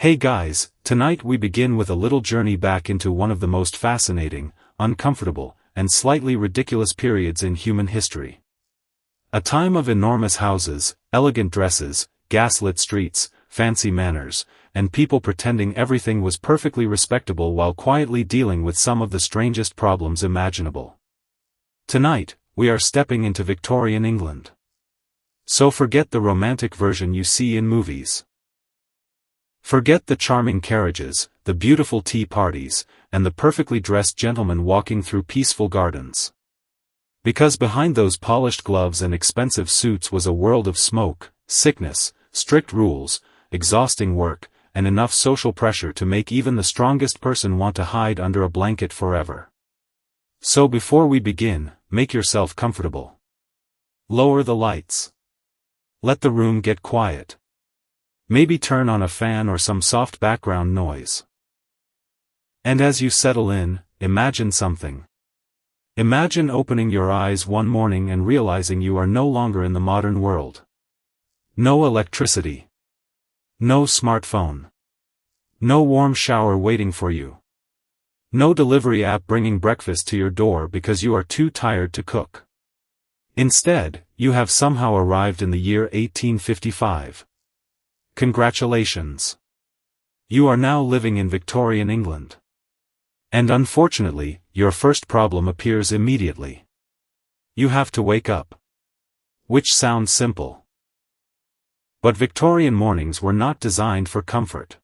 Hey guys, tonight we begin with a little journey back into one of the most fascinating, uncomfortable, and slightly ridiculous periods in human history. A time of enormous houses, elegant dresses, gaslit streets, fancy manners, and people pretending everything was perfectly respectable while quietly dealing with some of the strangest problems imaginable. Tonight, we are stepping into Victorian England. So forget the romantic version you see in movies. Forget the charming carriages, the beautiful tea parties, and the perfectly dressed gentlemen walking through peaceful gardens. Because behind those polished gloves and expensive suits was a world of smoke, sickness, strict rules, exhausting work, and enough social pressure to make even the strongest person want to hide under a blanket forever. So before we begin, make yourself comfortable. Lower the lights. Let the room get quiet. Maybe turn on a fan or some soft background noise. And as you settle in, imagine something. Imagine opening your eyes one morning and realizing you are no longer in the modern world. No electricity. No smartphone. No warm shower waiting for you. No delivery app bringing breakfast to your door because you are too tired to cook. Instead, you have somehow arrived in the year 1855. Congratulations. You are now living in Victorian England. And unfortunately, your first problem appears immediately. You have to wake up. Which sounds simple. But Victorian mornings were not designed for comfort.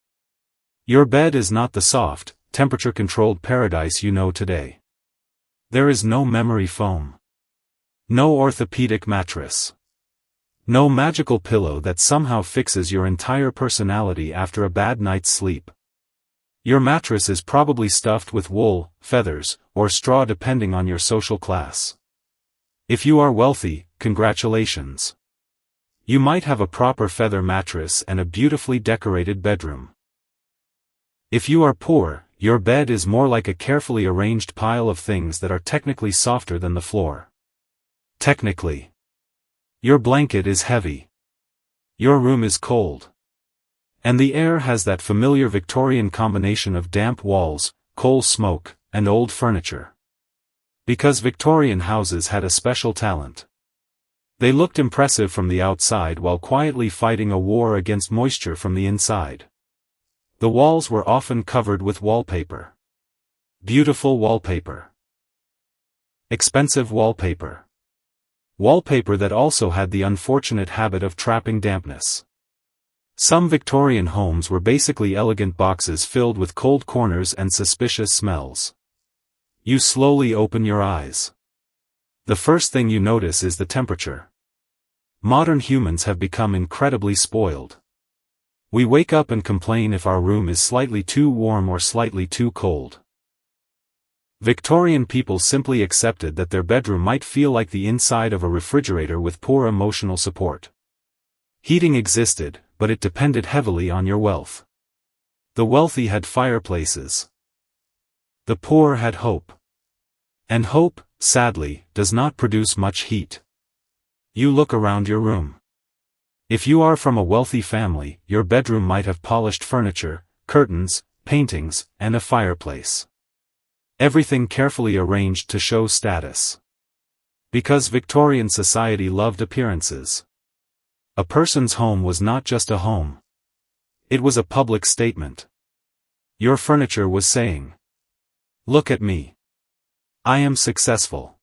Your bed is not the soft, temperature-controlled paradise you know today. There is no memory foam. No orthopedic mattress. No magical pillow that somehow fixes your entire personality after a bad night's sleep. Your mattress is probably stuffed with wool, feathers, or straw depending on your social class. If you are wealthy, congratulations. You might have a proper feather mattress and a beautifully decorated bedroom. If you are poor, your bed is more like a carefully arranged pile of things that are technically softer than the floor. Technically. Your blanket is heavy. Your room is cold. And the air has that familiar Victorian combination of damp walls, coal smoke, and old furniture. Because Victorian houses had a special talent. They looked impressive from the outside while quietly fighting a war against moisture from the inside. The walls were often covered with wallpaper. Beautiful wallpaper. Expensive wallpaper. Wallpaper that also had the unfortunate habit of trapping dampness. Some Victorian homes were basically elegant boxes filled with cold corners and suspicious smells. You slowly open your eyes. The first thing you notice is the temperature. Modern humans have become incredibly spoiled. We wake up and complain if our room is slightly too warm or slightly too cold. Victorian people simply accepted that their bedroom might feel like the inside of a refrigerator with poor emotional support. Heating existed, but it depended heavily on your wealth. The wealthy had fireplaces. The poor had hope. And hope, sadly, does not produce much heat. You look around your room. If you are from a wealthy family, your bedroom might have polished furniture, curtains, paintings, and a fireplace. Everything carefully arranged to show status. Because Victorian society loved appearances. A person's home was not just a home. It was a public statement. Your furniture was saying, "Look at me. I am successful."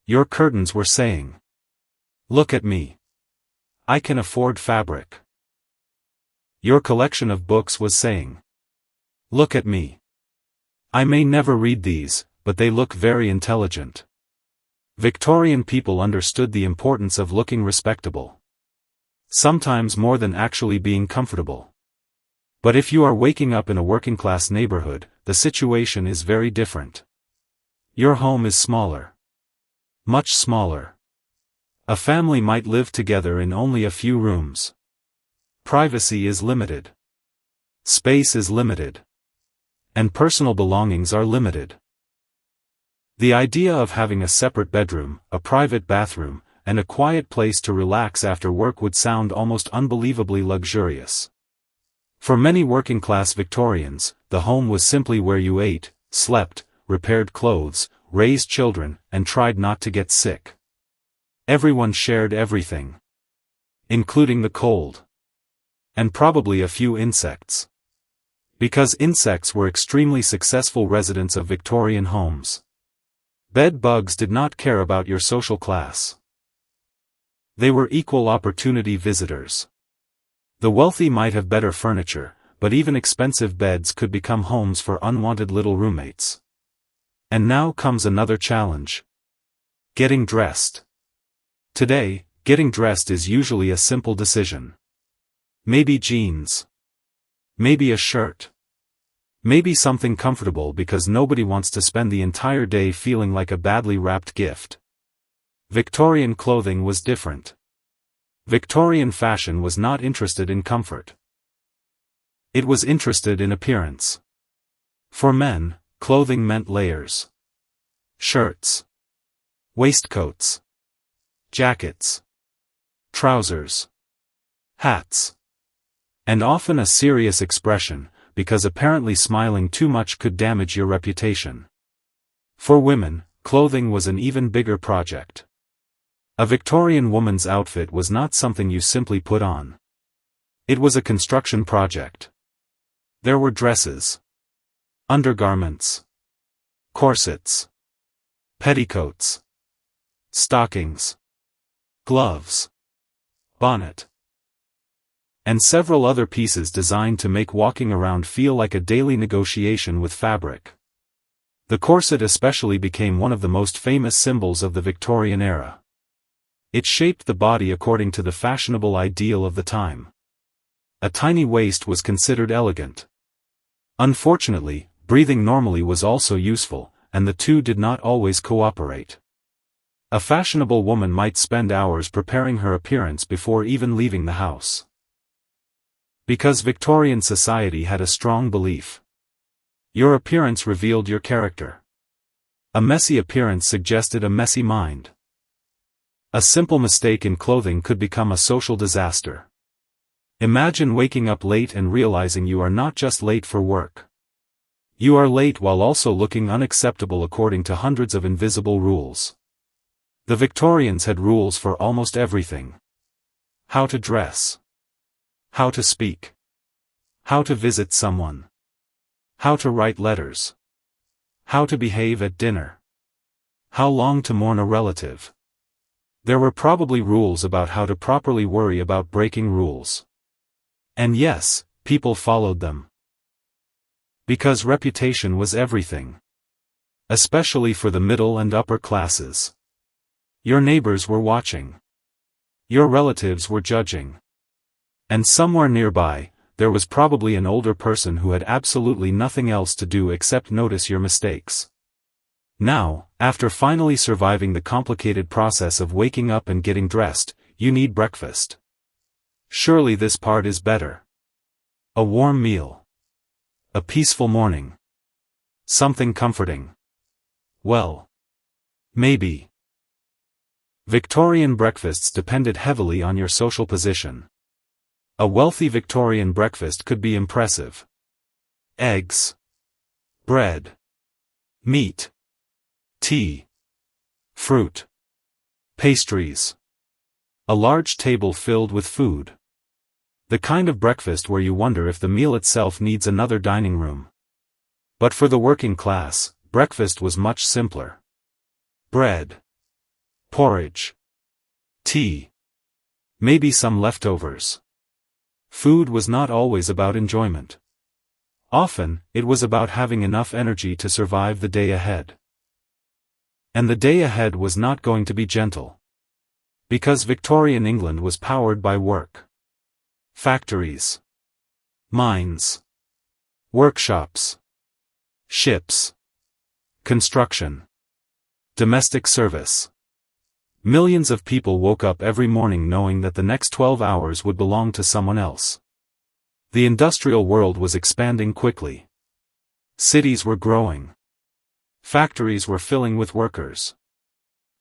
Your curtains were saying, "Look at me. I can afford fabric." Your collection of books was saying, "Look at me. I may never read these, but they look very intelligent." Victorian people understood the importance of looking respectable. Sometimes more than actually being comfortable. But if you are waking up in a working-class neighborhood, the situation is very different. Your home is smaller. Much smaller. A family might live together in only a few rooms. Privacy is limited. Space is limited. And personal belongings are limited. The idea of having a separate bedroom, a private bathroom, and a quiet place to relax after work would sound almost unbelievably luxurious. For many working-class Victorians, the home was simply where you ate, slept, repaired clothes, raised children, and tried not to get sick. Everyone shared everything, including the cold. And probably a few insects. Because insects were extremely successful residents of Victorian homes. Bed bugs did not care about your social class. They were equal opportunity visitors. The wealthy might have better furniture, but even expensive beds could become homes for unwanted little roommates. And now comes another challenge. Getting dressed. Today, getting dressed is usually a simple decision. Maybe jeans. Maybe a shirt. Maybe something comfortable because nobody wants to spend the entire day feeling like a badly wrapped gift. Victorian clothing was different. Victorian fashion was not interested in comfort. It was interested in appearance. For men, clothing meant layers. Shirts. Waistcoats. Jackets. Trousers. Hats. And often a serious expression, because apparently smiling too much could damage your reputation. For women, clothing was an even bigger project. A Victorian woman's outfit was not something you simply put on. It was a construction project. There were dresses, undergarments, corsets, petticoats, stockings, gloves, bonnet, and several other pieces designed to make walking around feel like a daily negotiation with fabric. The corset especially became one of the most famous symbols of the Victorian era. It shaped the body according to the fashionable ideal of the time. A tiny waist was considered elegant. Unfortunately, breathing normally was also useful, and the two did not always cooperate. A fashionable woman might spend hours preparing her appearance before even leaving the house. Because Victorian society had a strong belief. Your appearance revealed your character. A messy appearance suggested a messy mind. A simple mistake in clothing could become a social disaster. Imagine waking up late and realizing you are not just late for work. You are late while also looking unacceptable according to hundreds of invisible rules. The Victorians had rules for almost everything. How to dress. How to speak. How to visit someone. How to write letters. How to behave at dinner. How long to mourn a relative. There were probably rules about how to properly worry about breaking rules. And yes, people followed them. Because reputation was everything. Especially for the middle and upper classes. Your neighbors were watching. Your relatives were judging. And somewhere nearby, there was probably an older person who had absolutely nothing else to do except notice your mistakes. Now, after finally surviving the complicated process of waking up and getting dressed, you need breakfast. Surely this part is better. A warm meal. A peaceful morning. Something comforting. Well, maybe. Victorian breakfasts depended heavily on your social position. A wealthy Victorian breakfast could be impressive. Eggs. Bread. Meat. Tea. Fruit. Pastries. A large table filled with food. The kind of breakfast where you wonder if the meal itself needs another dining room. But for the working class, breakfast was much simpler. Bread. Porridge. Tea. Maybe some leftovers. Food was not always about enjoyment. Often, it was about having enough energy to survive the day ahead. And the day ahead was not going to be gentle. Because Victorian England was powered by work. Factories. Mines. Workshops. Ships. Construction. Domestic service. Millions of people woke up every morning knowing that the next 12 hours would belong to someone else. The industrial world was expanding quickly. Cities were growing. Factories were filling with workers.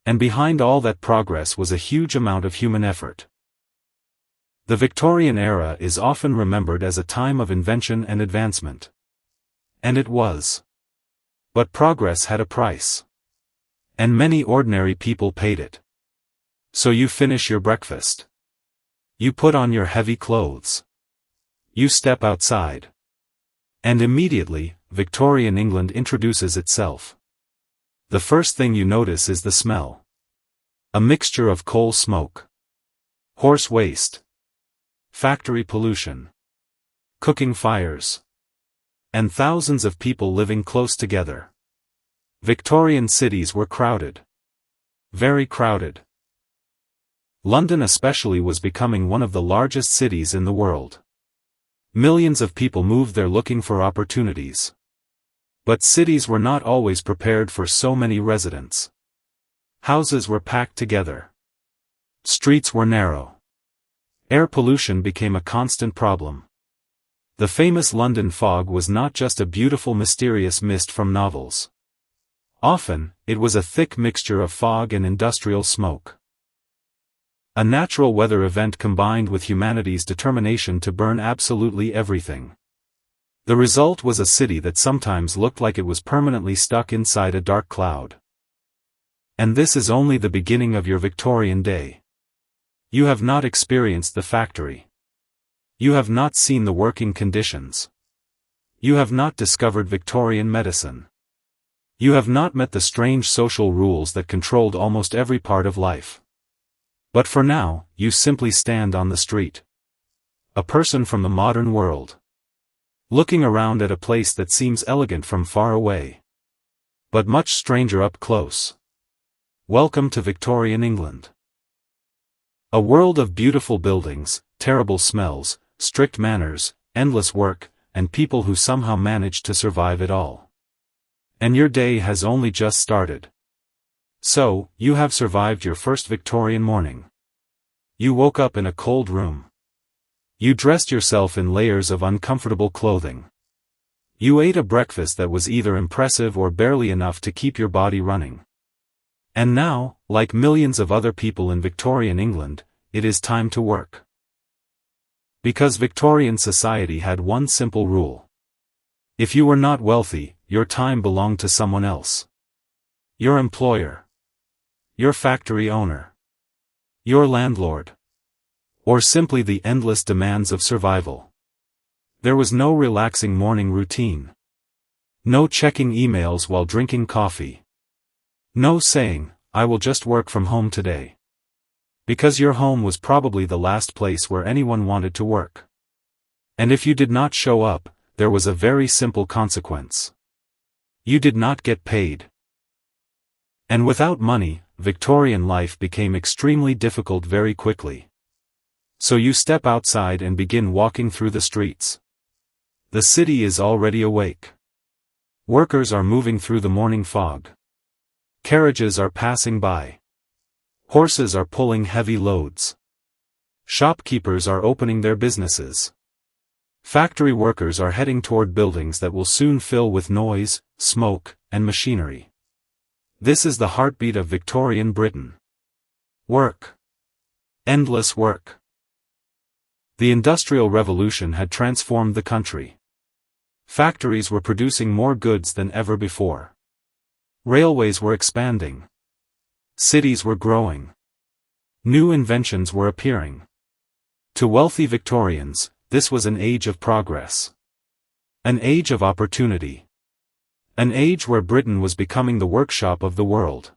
And behind all that progress was a huge amount of human effort. The Victorian era is often remembered as a time of invention and advancement. And it was. But progress had a price. And many ordinary people paid it. So you finish your breakfast. You put on your heavy clothes. You step outside. And immediately, Victorian England introduces itself. The first thing you notice is the smell. A mixture of coal smoke, horse waste, factory pollution, cooking fires, and thousands of people living close together. Victorian cities were crowded. Very crowded. London especially was becoming one of the largest cities in the world. Millions of people moved there looking for opportunities. But cities were not always prepared for so many residents. Houses were packed together. Streets were narrow. Air pollution became a constant problem. The famous London fog was not just a beautiful mysterious mist from novels. Often, it was a thick mixture of fog and industrial smoke. A natural weather event combined with humanity's determination to burn absolutely everything. The result was a city that sometimes looked like it was permanently stuck inside a dark cloud. And this is only the beginning of your Victorian day. You have not experienced the factory. You have not seen the working conditions. You have not discovered Victorian medicine. You have not met the strange social rules that controlled almost every part of life. But for now, you simply stand on the street. A person from the modern world. Looking around at a place that seems elegant from far away. But much stranger up close. Welcome to Victorian England. A world of beautiful buildings, terrible smells, strict manners, endless work, and people who somehow manage to survive it all. And your day has only just started. So, you have survived your first Victorian morning. You woke up in a cold room. You dressed yourself in layers of uncomfortable clothing. You ate a breakfast that was either impressive or barely enough to keep your body running. And now, like millions of other people in Victorian England, it is time to work. Because Victorian society had one simple rule. If you were not wealthy, your time belonged to someone else. Your employer. Your factory owner. Your landlord. Or simply the endless demands of survival. There was no relaxing morning routine. No checking emails while drinking coffee. No saying, I will just work from home today. Because your home was probably the last place where anyone wanted to work. And if you did not show up, there was a very simple consequence. You did not get paid. And without money, Victorian life became extremely difficult very quickly. So you step outside and begin walking through the streets. The city is already awake. Workers are moving through the morning fog. Carriages are passing by. Horses are pulling heavy loads. Shopkeepers are opening their businesses. Factory workers are heading toward buildings that will soon fill with noise, smoke, and machinery. This is the heartbeat of Victorian Britain. Work. Endless work. The Industrial Revolution had transformed the country. Factories were producing more goods than ever before. Railways were expanding. Cities were growing. New inventions were appearing. To wealthy Victorians, this was an age of progress. An age of opportunity. An age where Britain was becoming the workshop of the world.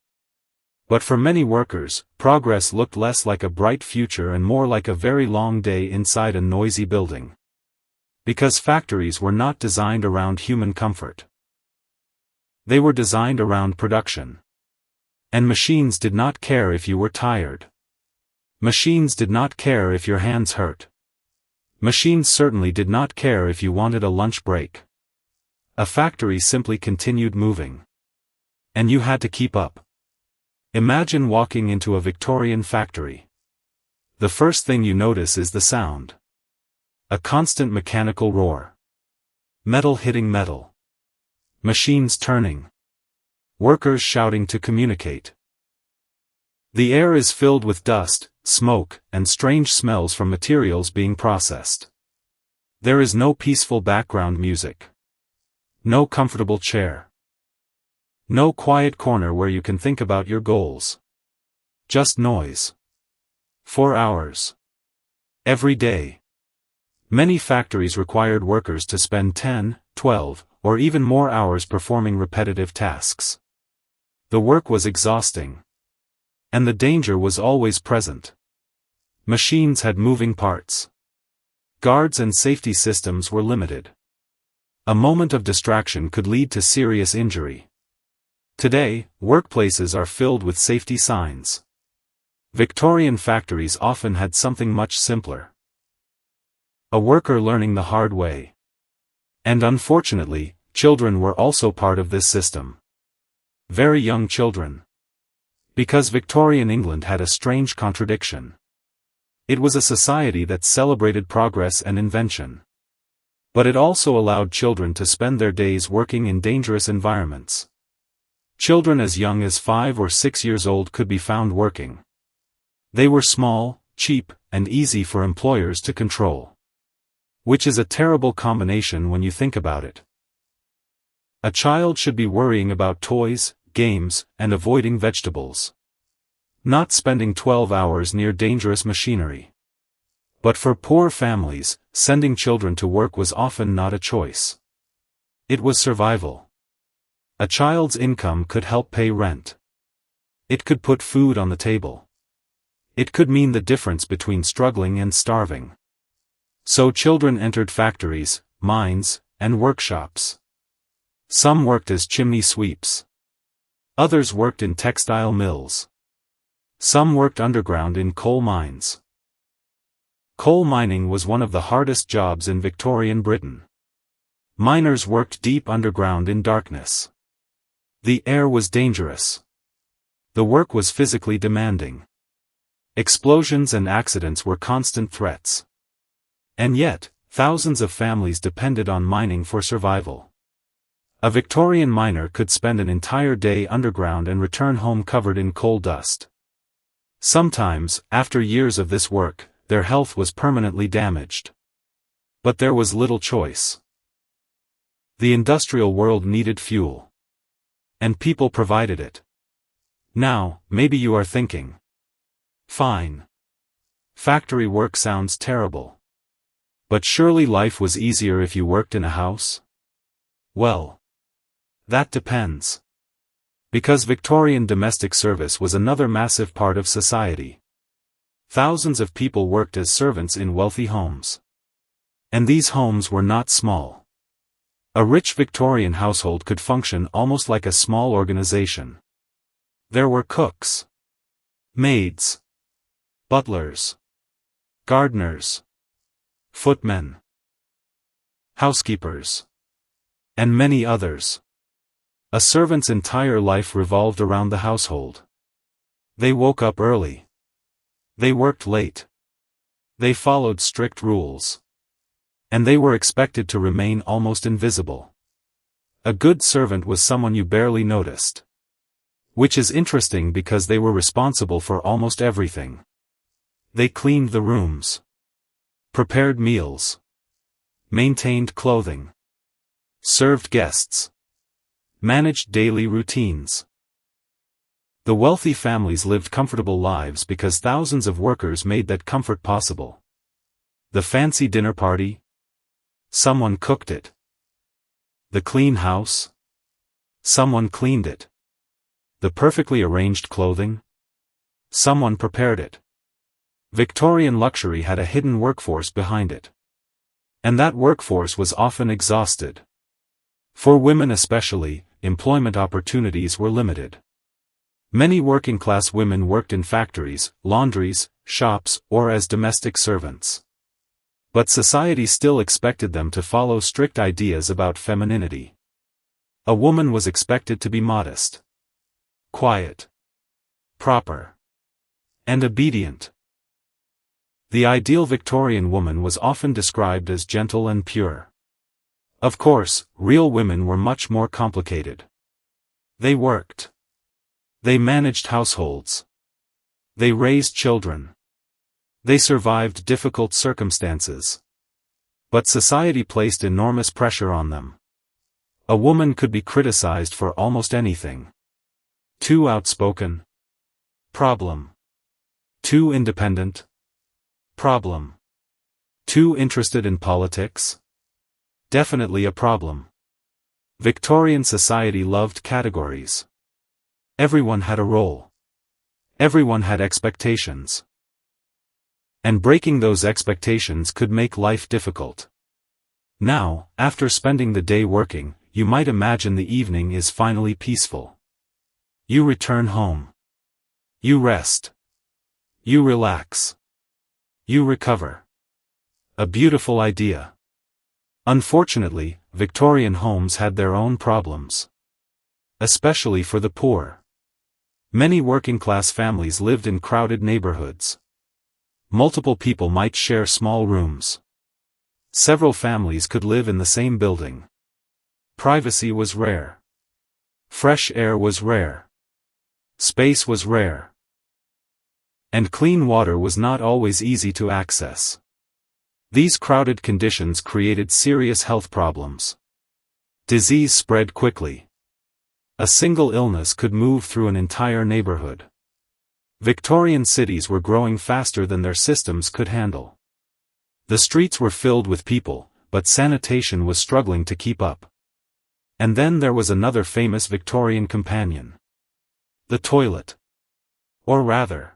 But for many workers, progress looked less like a bright future and more like a very long day inside a noisy building. Because factories were not designed around human comfort. They were designed around production. And machines did not care if you were tired. Machines did not care if your hands hurt. Machines certainly did not care if you wanted a lunch break. A factory simply continued moving. And you had to keep up. Imagine walking into a Victorian factory. The first thing you notice is the sound. A constant mechanical roar. Metal hitting metal. Machines turning. Workers shouting to communicate. The air is filled with dust, smoke, and strange smells from materials being processed. There is no peaceful background music. No comfortable chair. No quiet corner where you can think about your goals. Just noise. 4 hours. Every day. Many factories required workers to spend 10, 12, or even more hours performing repetitive tasks. The work was exhausting. And the danger was always present. Machines had moving parts. Guards and safety systems were limited. A moment of distraction could lead to serious injury. Today, workplaces are filled with safety signs. Victorian factories often had something much simpler. A worker learning the hard way. And unfortunately, children were also part of this system. Very young children. Because Victorian England had a strange contradiction. It was a society that celebrated progress and invention. But it also allowed children to spend their days working in dangerous environments. Children as young as 5 or 6 years old could be found working. They were small, cheap, and easy for employers to control. Which is a terrible combination when you think about it. A child should be worrying about toys, games, and avoiding vegetables. Not spending 12 hours near dangerous machinery. But for poor families, sending children to work was often not a choice. It was survival. A child's income could help pay rent. It could put food on the table. It could mean the difference between struggling and starving. So children entered factories, mines, and workshops. Some worked as chimney sweeps. Others worked in textile mills. Some worked underground in coal mines. Coal mining was one of the hardest jobs in Victorian Britain. Miners worked deep underground in darkness. The air was dangerous. The work was physically demanding. Explosions and accidents were constant threats. And yet, thousands of families depended on mining for survival. A Victorian miner could spend an entire day underground and return home covered in coal dust. Sometimes, after years of this work, their health was permanently damaged. But there was little choice. The industrial world needed fuel. And people provided it. Now, maybe you are thinking. Fine. Factory work sounds terrible. But surely life was easier if you worked in a house? Well, that depends. Because Victorian domestic service was another massive part of society. Thousands of people worked as servants in wealthy homes. And these homes were not small. A rich Victorian household could function almost like a small organization. There were cooks, maids, butlers, gardeners, footmen, housekeepers, and many others. A servant's entire life revolved around the household. They woke up early. They worked late. They followed strict rules. And they were expected to remain almost invisible. A good servant was someone you barely noticed. Which is interesting because they were responsible for almost everything. They cleaned the rooms. Prepared meals. Maintained clothing. Served guests. Managed daily routines. The wealthy families lived comfortable lives because thousands of workers made that comfort possible. The fancy dinner party? Someone cooked it. The clean house? Someone cleaned it. The perfectly arranged clothing? Someone prepared it. Victorian luxury had a hidden workforce behind it. And that workforce was often exhausted. For women especially, employment opportunities were limited. Many working-class women worked in factories, laundries, shops, or as domestic servants. But society still expected them to follow strict ideas about femininity. A woman was expected to be modest, quiet, proper, and obedient. The ideal Victorian woman was often described as gentle and pure. Of course, real women were much more complicated. They worked. They managed households. They raised children. They survived difficult circumstances. But society placed enormous pressure on them. A woman could be criticized for almost anything. Too outspoken? Problem. Too independent? Problem. Too interested in politics? Definitely a problem. Victorian society loved categories. Everyone had a role. Everyone had expectations. And breaking those expectations could make life difficult. Now, after spending the day working, you might imagine the evening is finally peaceful. You return home. You rest. You relax. You recover. A beautiful idea. Unfortunately, Victorian homes had their own problems. Especially for the poor. Many working-class families lived in crowded neighborhoods. Multiple people might share small rooms. Several families could live in the same building. Privacy was rare. Fresh air was rare. Space was rare. And clean water was not always easy to access. These crowded conditions created serious health problems. Disease spread quickly. A single illness could move through an entire neighborhood. Victorian cities were growing faster than their systems could handle. The streets were filled with people, but sanitation was struggling to keep up. And then there was another famous Victorian companion. The toilet. Or rather,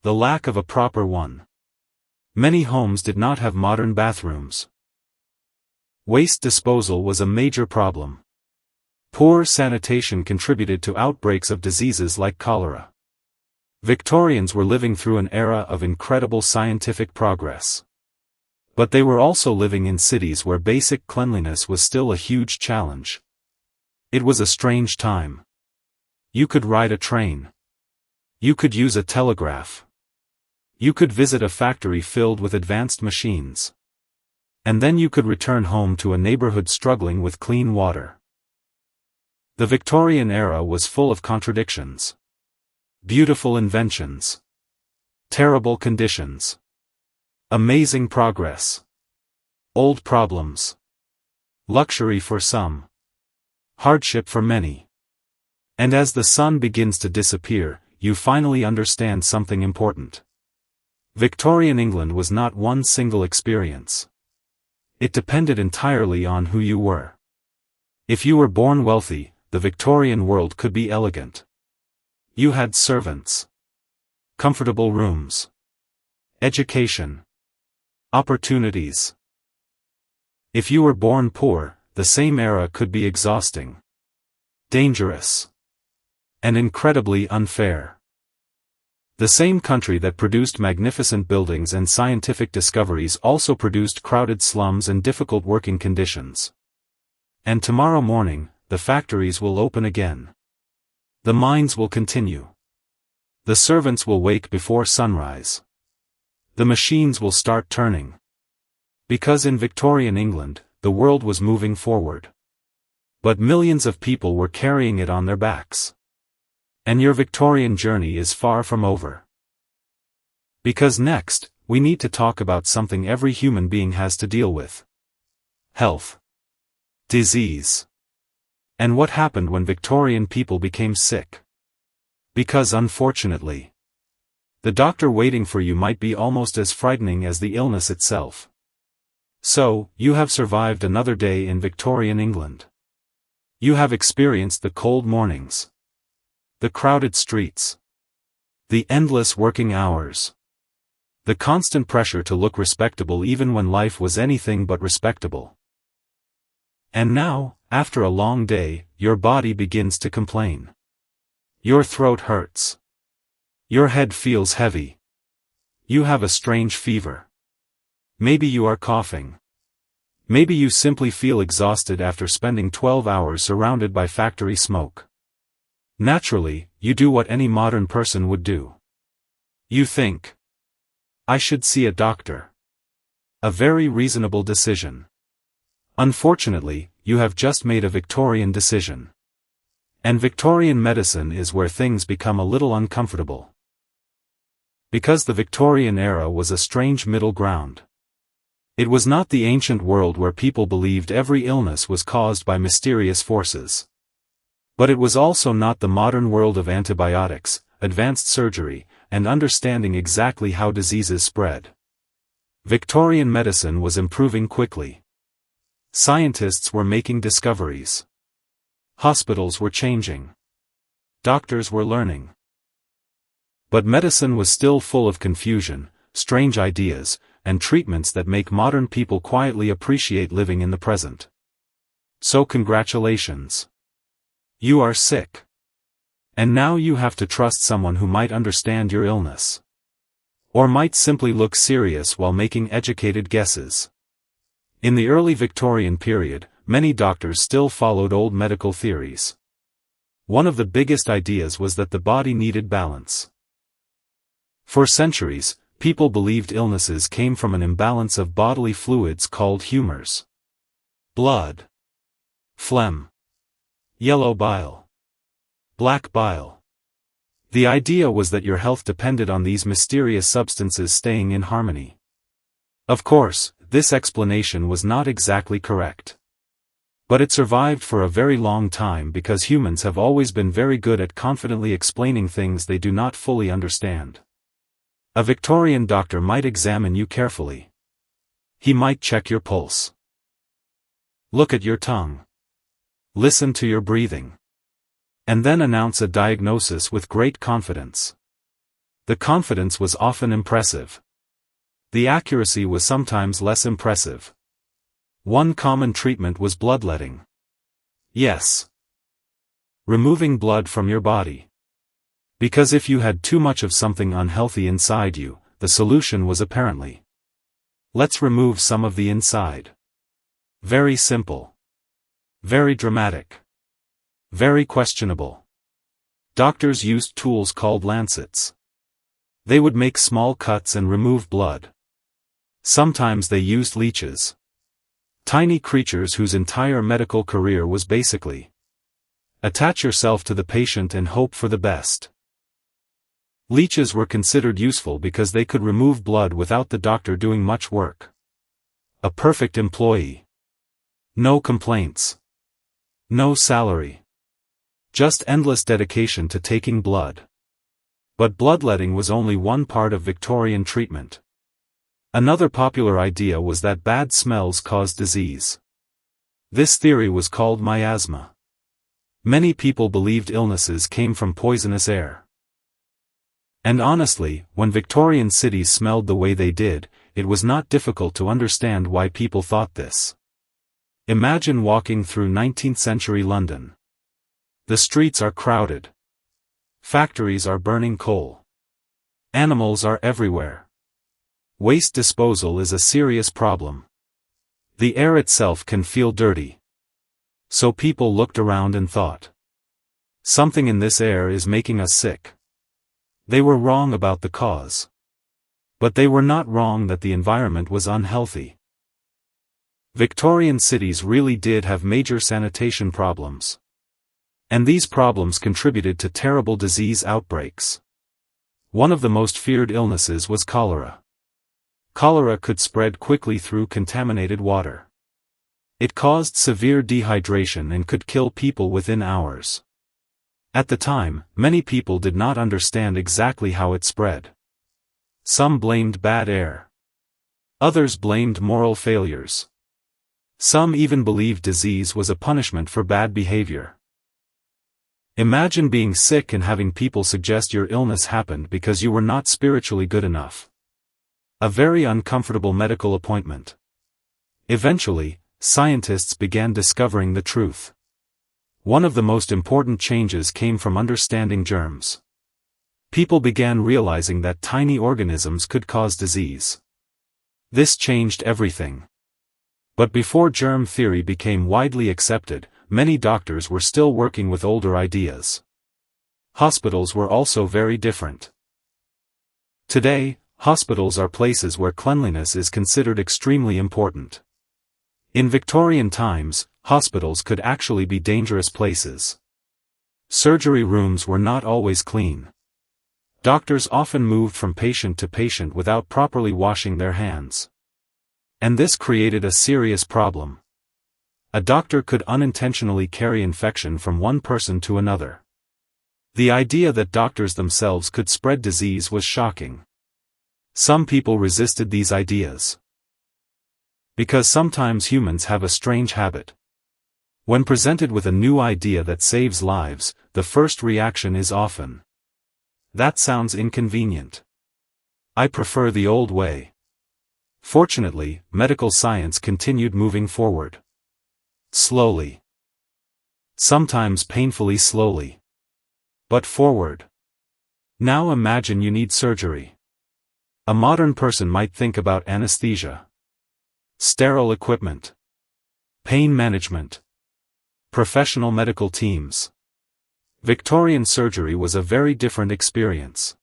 the lack of a proper one. Many homes did not have modern bathrooms. Waste disposal was a major problem. Poor sanitation contributed to outbreaks of diseases like cholera. Victorians were living through an era of incredible scientific progress. But they were also living in cities where basic cleanliness was still a huge challenge. It was a strange time. You could ride a train. You could use a telegraph. You could visit a factory filled with advanced machines. And then you could return home to a neighborhood struggling with clean water. The Victorian era was full of contradictions. Beautiful inventions. Terrible conditions. Amazing progress. Old problems. Luxury for some. Hardship for many. And as the sun begins to disappear, you finally understand something important. Victorian England was not one single experience. It depended entirely on who you were. If you were born wealthy, the Victorian world could be elegant. You had servants. Comfortable rooms. Education. Opportunities. If you were born poor, the same era could be exhausting. Dangerous. And incredibly unfair. The same country that produced magnificent buildings and scientific discoveries also produced crowded slums and difficult working conditions. And tomorrow morning, the factories will open again. The mines will continue. The servants will wake before sunrise. The machines will start turning. Because in Victorian England, the world was moving forward. But millions of people were carrying it on their backs. And your Victorian journey is far from over. Because next, we need to talk about something every human being has to deal with. Health. Disease. And what happened when Victorian people became sick? Because unfortunately, the doctor waiting for you might be almost as frightening as the illness itself. So, you have survived another day in Victorian England. You have experienced the cold mornings. The crowded streets. The endless working hours. The constant pressure to look respectable even when life was anything but respectable. And now, after a long day, your body begins to complain. Your throat hurts. Your head feels heavy. You have a strange fever. Maybe you are coughing. Maybe you simply feel exhausted after spending 12 hours surrounded by factory smoke. Naturally, you do what any modern person would do. You think, I should see a doctor. A very reasonable decision. Unfortunately, you have just made a Victorian decision. And Victorian medicine is where things become a little uncomfortable. Because the Victorian era was a strange middle ground. It was not the ancient world where people believed every illness was caused by mysterious forces. But it was also not the modern world of antibiotics, advanced surgery, and understanding exactly how diseases spread. Victorian medicine was improving quickly. Scientists were making discoveries. Hospitals were changing. Doctors were learning. But medicine was still full of confusion, strange ideas, and treatments that make modern people quietly appreciate living in the present. So congratulations. You are sick. And now you have to trust someone who might understand your illness. Or might simply look serious while making educated guesses. In the early Victorian period, many doctors still followed old medical theories. One of the biggest ideas was that the body needed balance. For centuries, people believed illnesses came from an imbalance of bodily fluids called humors. Blood, phlegm, yellow bile, black bile. The idea was that your health depended on these mysterious substances staying in harmony. Of course, this explanation was not exactly correct. But it survived for a very long time because humans have always been very good at confidently explaining things they do not fully understand. A Victorian doctor might examine you carefully. He might check your pulse. Look at your tongue. Listen to your breathing. And then announce a diagnosis with great confidence. The confidence was often impressive. The accuracy was sometimes less impressive. One common treatment was bloodletting. Yes. Removing blood from your body. Because if you had too much of something unhealthy inside you, the solution was apparently, let's remove some of the inside. Very simple. Very dramatic. Very questionable. Doctors used tools called lancets. They would make small cuts and remove blood. Sometimes they used leeches. Tiny creatures whose entire medical career was basically attach yourself to the patient and hope for the best. Leeches were considered useful because they could remove blood without the doctor doing much work. A perfect employee. No complaints. No salary. Just endless dedication to taking blood. But bloodletting was only one part of Victorian treatment. Another popular idea was that bad smells caused disease. This theory was called miasma. Many people believed illnesses came from poisonous air. And honestly, when Victorian cities smelled the way they did, it was not difficult to understand why people thought this. Imagine walking through 19th-century London. The streets are crowded. Factories are burning coal. Animals are everywhere. Waste disposal is a serious problem. The air itself can feel dirty. So people looked around and thought, something in this air is making us sick. They were wrong about the cause. But they were not wrong that the environment was unhealthy. Victorian cities really did have major sanitation problems. And these problems contributed to terrible disease outbreaks. One of the most feared illnesses was cholera. Cholera could spread quickly through contaminated water. It caused severe dehydration and could kill people within hours. At the time, many people did not understand exactly how it spread. Some blamed bad air. Others blamed moral failures. Some even believed disease was a punishment for bad behavior. Imagine being sick and having people suggest your illness happened because you were not spiritually good enough. A very uncomfortable medical appointment. Eventually, scientists began discovering the truth. One of the most important changes came from understanding germs. People began realizing that tiny organisms could cause disease. This changed everything. But before germ theory became widely accepted, many doctors were still working with older ideas. Hospitals were also very different. Today, hospitals are places where cleanliness is considered extremely important. In Victorian times, hospitals could actually be dangerous places. Surgery rooms were not always clean. Doctors often moved from patient to patient without properly washing their hands. And this created a serious problem. A doctor could unintentionally carry infection from one person to another. The idea that doctors themselves could spread disease was shocking. Some people resisted these ideas. Because sometimes humans have a strange habit. When presented with a new idea that saves lives, the first reaction is often, "That sounds inconvenient. I prefer the old way." Fortunately, medical science continued moving forward. Slowly. Sometimes painfully slowly. But forward. Now imagine you need surgery. A modern person might think about anesthesia, sterile equipment, pain management, professional medical teams. Victorian surgery was a very different experience.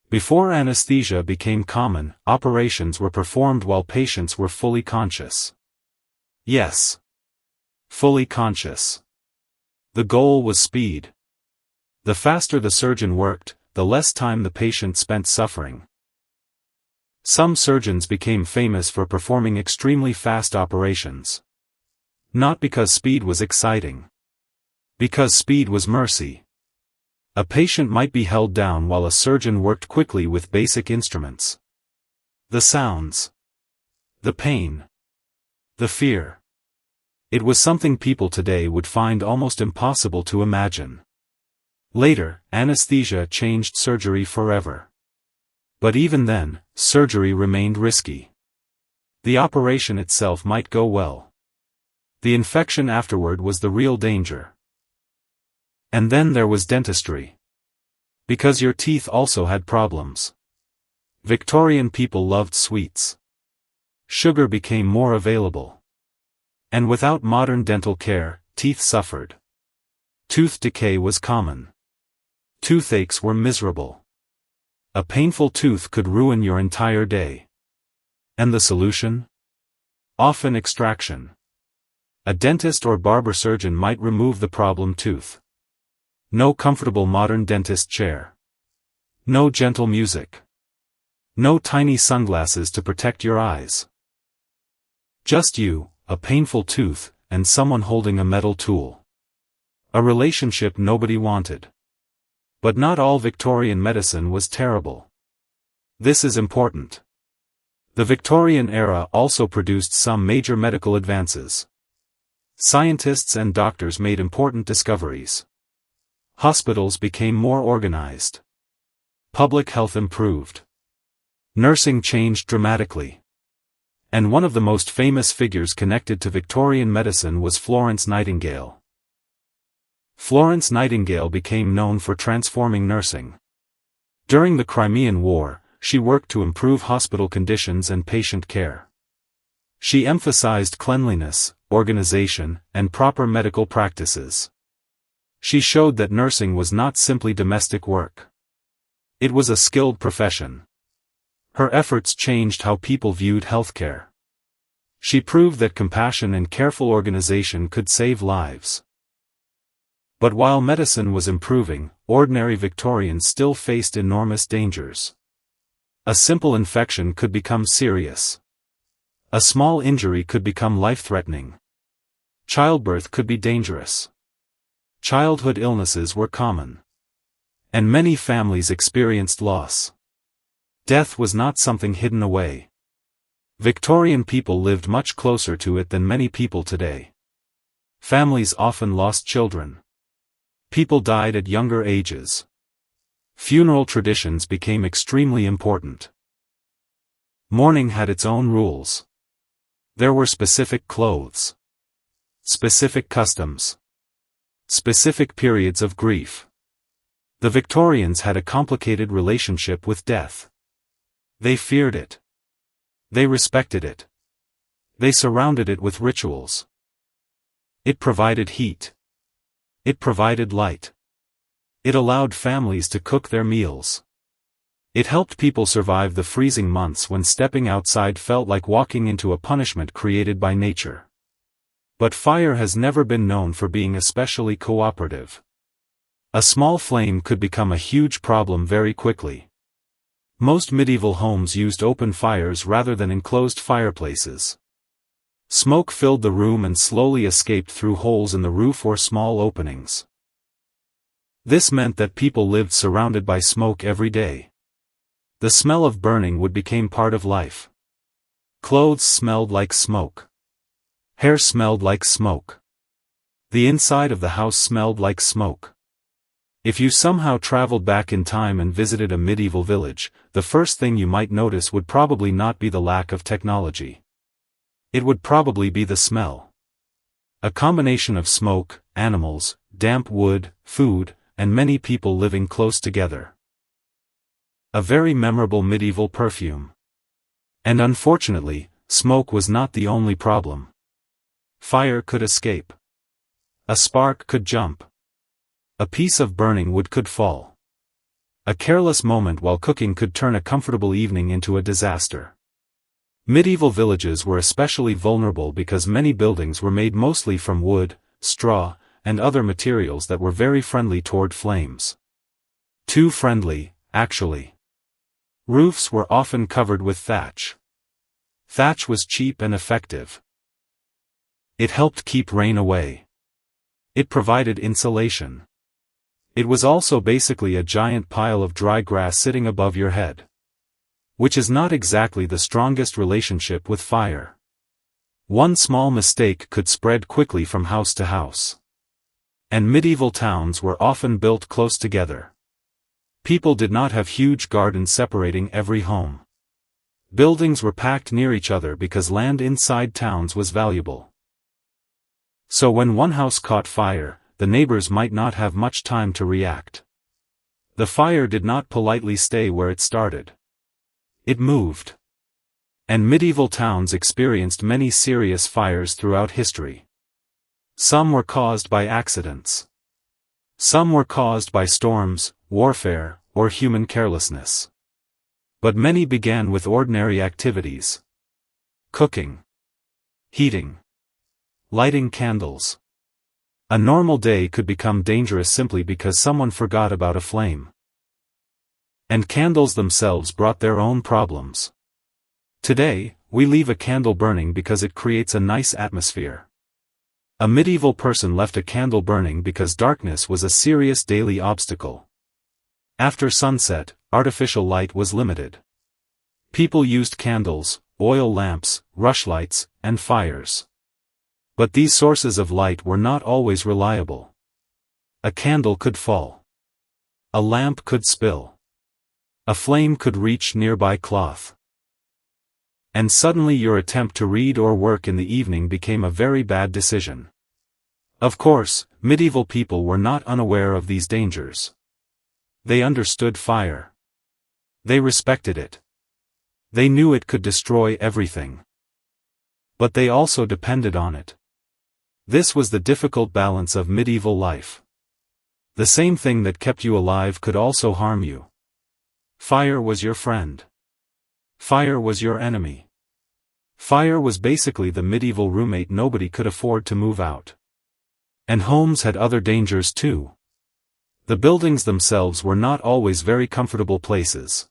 Before anesthesia became common, operations were performed while patients were fully conscious. Yes. Fully conscious. The goal was speed. The faster the surgeon worked, the less time the patient spent suffering. Some surgeons became famous for performing extremely fast operations. Not because speed was exciting. Because speed was mercy. A patient might be held down while a surgeon worked quickly with basic instruments. The sounds. The pain. The fear. It was something people today would find almost impossible to imagine. Later, anesthesia changed surgery forever. But even then, surgery remained risky. The operation itself might go well. The infection afterward was the real danger. And then there was dentistry. Because your teeth also had problems. Victorian people loved sweets. Sugar became more available. And without modern dental care, teeth suffered. Tooth decay was common. Toothaches were miserable. A painful tooth could ruin your entire day. And the solution? Often extraction. A dentist or barber surgeon might remove the problem tooth. No comfortable modern dentist chair. No gentle music. No tiny sunglasses to protect your eyes. Just you, a painful tooth, and someone holding a metal tool. A relationship nobody wanted. But not all Victorian medicine was terrible. This is important. The Victorian era also produced some major medical advances. Scientists and doctors made important discoveries. Hospitals became more organized. Public health improved. Nursing changed dramatically. And one of the most famous figures connected to Victorian medicine was Florence Nightingale. Florence Nightingale became known for transforming nursing. During the Crimean War, she worked to improve hospital conditions and patient care. She emphasized cleanliness, organization, and proper medical practices. She showed that nursing was not simply domestic work. It was a skilled profession. Her efforts changed how people viewed healthcare. She proved that compassion and careful organization could save lives. But while medicine was improving, ordinary Victorians still faced enormous dangers. A simple infection could become serious. A small injury could become life-threatening. Childbirth could be dangerous. Childhood illnesses were common. And many families experienced loss. Death was not something hidden away. Victorian people lived much closer to it than many people today. Families often lost children. People died at younger ages. Funeral traditions became extremely important. Mourning had its own rules. There were specific clothes. Specific customs. Specific periods of grief. The Victorians had a complicated relationship with death. They feared it. They respected it. They surrounded it with rituals. It provided heat. It provided light. It allowed families to cook their meals. It helped people survive the freezing months when stepping outside felt like walking into a punishment created by nature. But fire has never been known for being especially cooperative. A small flame could become a huge problem very quickly. Most medieval homes used open fires rather than enclosed fireplaces. Smoke filled the room and slowly escaped through holes in the roof or small openings. This meant that people lived surrounded by smoke every day. The smell of burning would become part of life. Clothes smelled like smoke. Hair smelled like smoke. The inside of the house smelled like smoke. If you somehow traveled back in time and visited a medieval village, the first thing you might notice would probably not be the lack of technology. It would probably be the smell. A combination of smoke, animals, damp wood, food, and many people living close together. A very memorable medieval perfume. And unfortunately, smoke was not the only problem. Fire could escape. A spark could jump. A piece of burning wood could fall. A careless moment while cooking could turn a comfortable evening into a disaster. Medieval villages were especially vulnerable because many buildings were made mostly from wood, straw, and other materials that were very friendly toward flames. Too friendly, actually. Roofs were often covered with thatch. Thatch was cheap and effective. It helped keep rain away. It provided insulation. It was also basically a giant pile of dry grass sitting above your head. Which is not exactly the strongest relationship with fire. One small mistake could spread quickly from house to house. And medieval towns were often built close together. People did not have huge gardens separating every home. Buildings were packed near each other because land inside towns was valuable. So when one house caught fire, the neighbors might not have much time to react. The fire did not politely stay where it started. It moved. And medieval towns experienced many serious fires throughout history. Some were caused by accidents. Some were caused by storms, warfare, or human carelessness. But many began with ordinary activities. Cooking. Heating. Lighting candles. A normal day could become dangerous simply because someone forgot about a flame. And candles themselves brought their own problems. Today, we leave a candle burning because it creates a nice atmosphere. A medieval person left a candle burning because darkness was a serious daily obstacle. After sunset, artificial light was limited. People used candles, oil lamps, rushlights, and fires. But these sources of light were not always reliable. A candle could fall. A lamp could spill. A flame could reach nearby cloth. And suddenly your attempt to read or work in the evening became a very bad decision. Of course, medieval people were not unaware of these dangers. They understood fire. They respected it. They knew it could destroy everything. But they also depended on it. This was the difficult balance of medieval life. The same thing that kept you alive could also harm you. Fire was your friend. Fire was your enemy. Fire was basically the medieval roommate nobody could afford to move out. And homes had other dangers too. The buildings themselves were not always very comfortable places.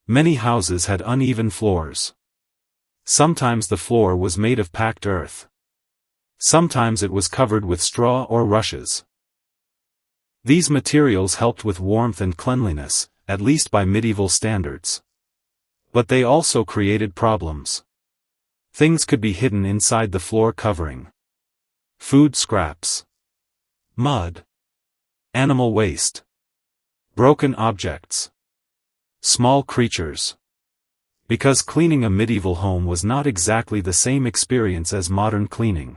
Many houses had uneven floors. Sometimes the floor was made of packed earth. Sometimes it was covered with straw or rushes. These materials helped with warmth and cleanliness, at least by medieval standards. But they also created problems. Things could be hidden inside the floor covering. Food scraps. Mud. Animal waste. Broken objects. Small creatures. Because cleaning a medieval home was not exactly the same experience as modern cleaning.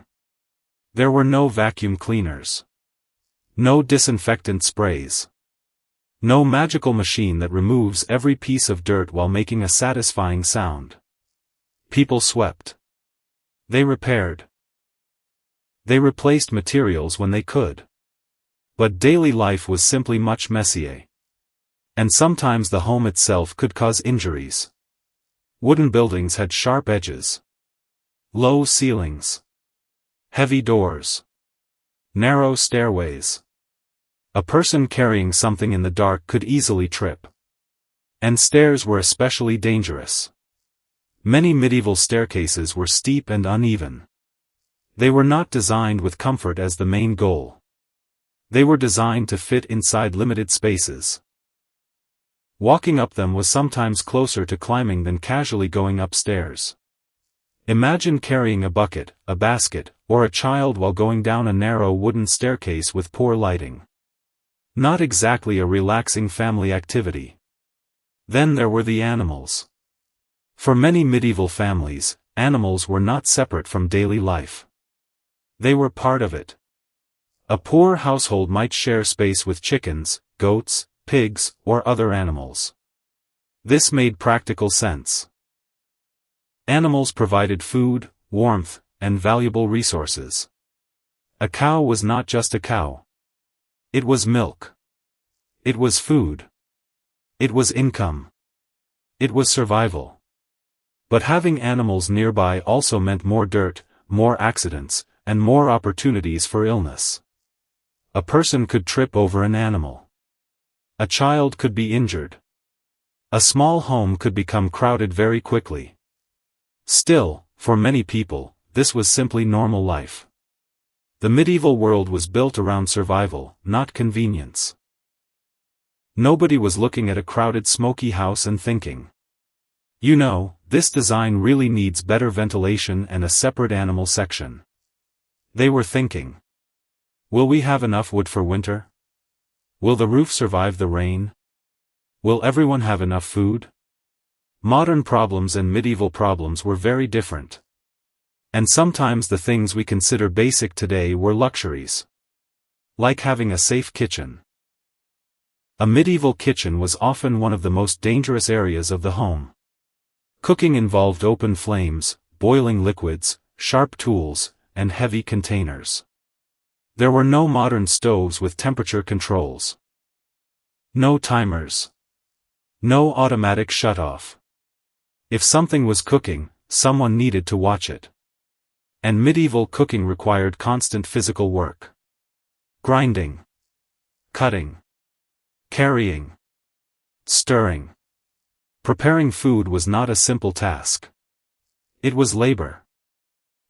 There were no vacuum cleaners. No disinfectant sprays. No magical machine that removes every piece of dirt while making a satisfying sound. People swept. They repaired. They replaced materials when they could. But daily life was simply much messier. And sometimes the home itself could cause injuries. Wooden buildings had sharp edges. Low ceilings. Heavy doors. Narrow stairways. A person carrying something in the dark could easily trip. And stairs were especially dangerous. Many medieval staircases were steep and uneven. They were not designed with comfort as the main goal. They were designed to fit inside limited spaces. Walking up them was sometimes closer to climbing than casually going upstairs. Imagine carrying a bucket, a basket, or a child while going down a narrow wooden staircase with poor lighting. Not exactly a relaxing family activity. Then there were the animals. For many medieval families, animals were not separate from daily life. They were part of it. A poor household might share space with chickens, goats, pigs, or other animals. This made practical sense. Animals provided food, warmth, and valuable resources. A cow was not just a cow. It was milk. It was food. It was income. It was survival. But having animals nearby also meant more dirt, more accidents, and more opportunities for illness. A person could trip over an animal. A child could be injured. A small home could become crowded very quickly. Still, for many people, this was simply normal life. The medieval world was built around survival, not convenience. Nobody was looking at a crowded smoky house and thinking, "You know, this design really needs better ventilation and a separate animal section." They were thinking, "Will we have enough wood for winter? Will the roof survive the rain? Will everyone have enough food?" Modern problems and medieval problems were very different. And sometimes the things we consider basic today were luxuries. Like having a safe kitchen. A medieval kitchen was often one of the most dangerous areas of the home. Cooking involved open flames, boiling liquids, sharp tools, and heavy containers. There were no modern stoves with temperature controls. No timers. No automatic shut-off. If something was cooking, someone needed to watch it. And medieval cooking required constant physical work. Grinding. Cutting. Carrying. Stirring. Preparing food was not a simple task. It was labor.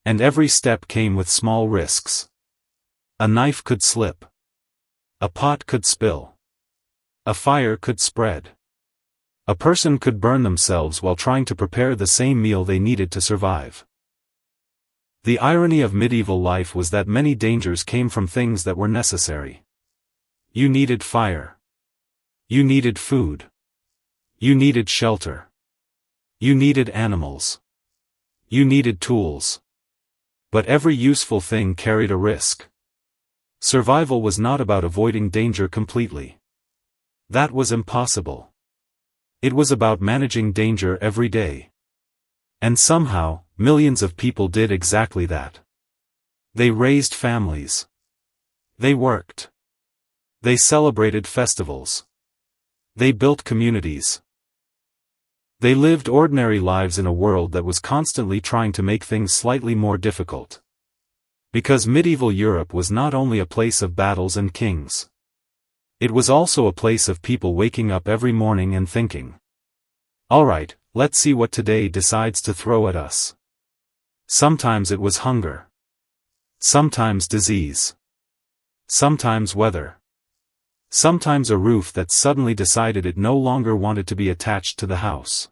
And every step came with small risks. A knife could slip. A pot could spill. A fire could spread. A person could burn themselves while trying to prepare the same meal they needed to survive. The irony of medieval life was that many dangers came from things that were necessary. You needed fire. You needed food. You needed shelter. You needed animals. You needed tools. But every useful thing carried a risk. Survival was not about avoiding danger completely. That was impossible. It was about managing danger every day. And somehow, millions of people did exactly that. They raised families. They worked. They celebrated festivals. They built communities. They lived ordinary lives in a world that was constantly trying to make things slightly more difficult. Because medieval Europe was not only a place of battles and kings. It was also a place of people waking up every morning and thinking, "Alright, let's see what today decides to throw at us." Sometimes it was hunger. Sometimes disease. Sometimes weather. Sometimes a roof that suddenly decided it no longer wanted to be attached to the house.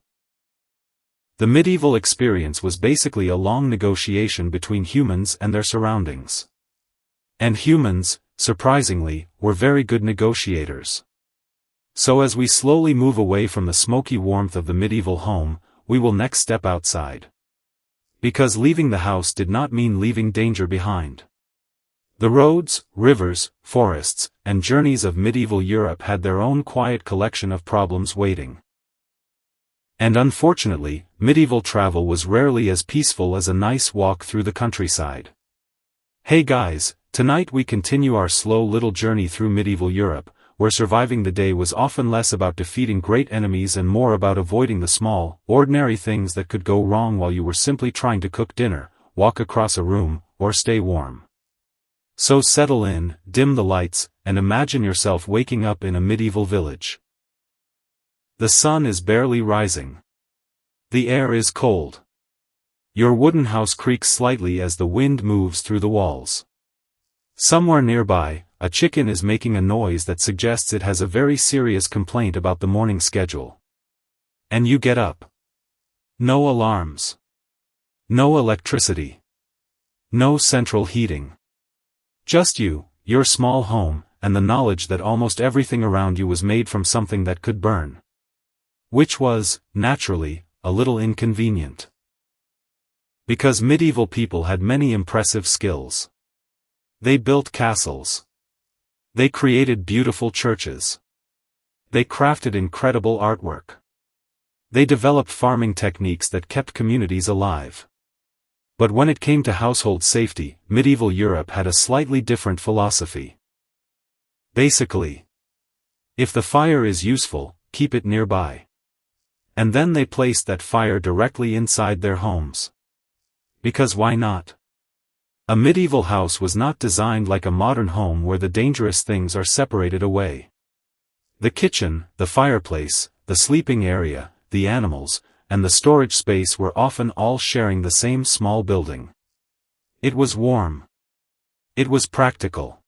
The medieval experience was basically a long negotiation between humans and their surroundings. And humans, surprisingly, were very good negotiators. So as we slowly move away from the smoky warmth of the medieval home, we will next step outside. Because leaving the house did not mean leaving danger behind. The roads, rivers, forests, and journeys of medieval Europe had their own quiet collection of problems waiting. And unfortunately, medieval travel was rarely as peaceful as a nice walk through the countryside. Hey guys, tonight we continue our slow little journey through medieval Europe, where surviving the day was often less about defeating great enemies and more about avoiding the small, ordinary things that could go wrong while you were simply trying to cook dinner, walk across a room, or stay warm. So settle in, dim the lights, and imagine yourself waking up in a medieval village. The sun is barely rising. The air is cold. Your wooden house creaks slightly as the wind moves through the walls. Somewhere nearby, a chicken is making a noise that suggests it has a very serious complaint about the morning schedule. And you get up. No alarms. No electricity. No central heating. Just you, your small home, and the knowledge that almost everything around you was made from something that could burn. Which was, naturally, a little inconvenient. Because medieval people had many impressive skills. They built castles. They created beautiful churches. They crafted incredible artwork. They developed farming techniques that kept communities alive. But when it came to household safety, medieval Europe had a slightly different philosophy. Basically, if the fire is useful, keep it nearby. And then they placed that fire directly inside their homes. Because why not? A medieval house was not designed like a modern home where the dangerous things are separated away. The kitchen, the fireplace, the sleeping area, the animals, and the storage space were often all sharing the same small building. It was warm. It was practical.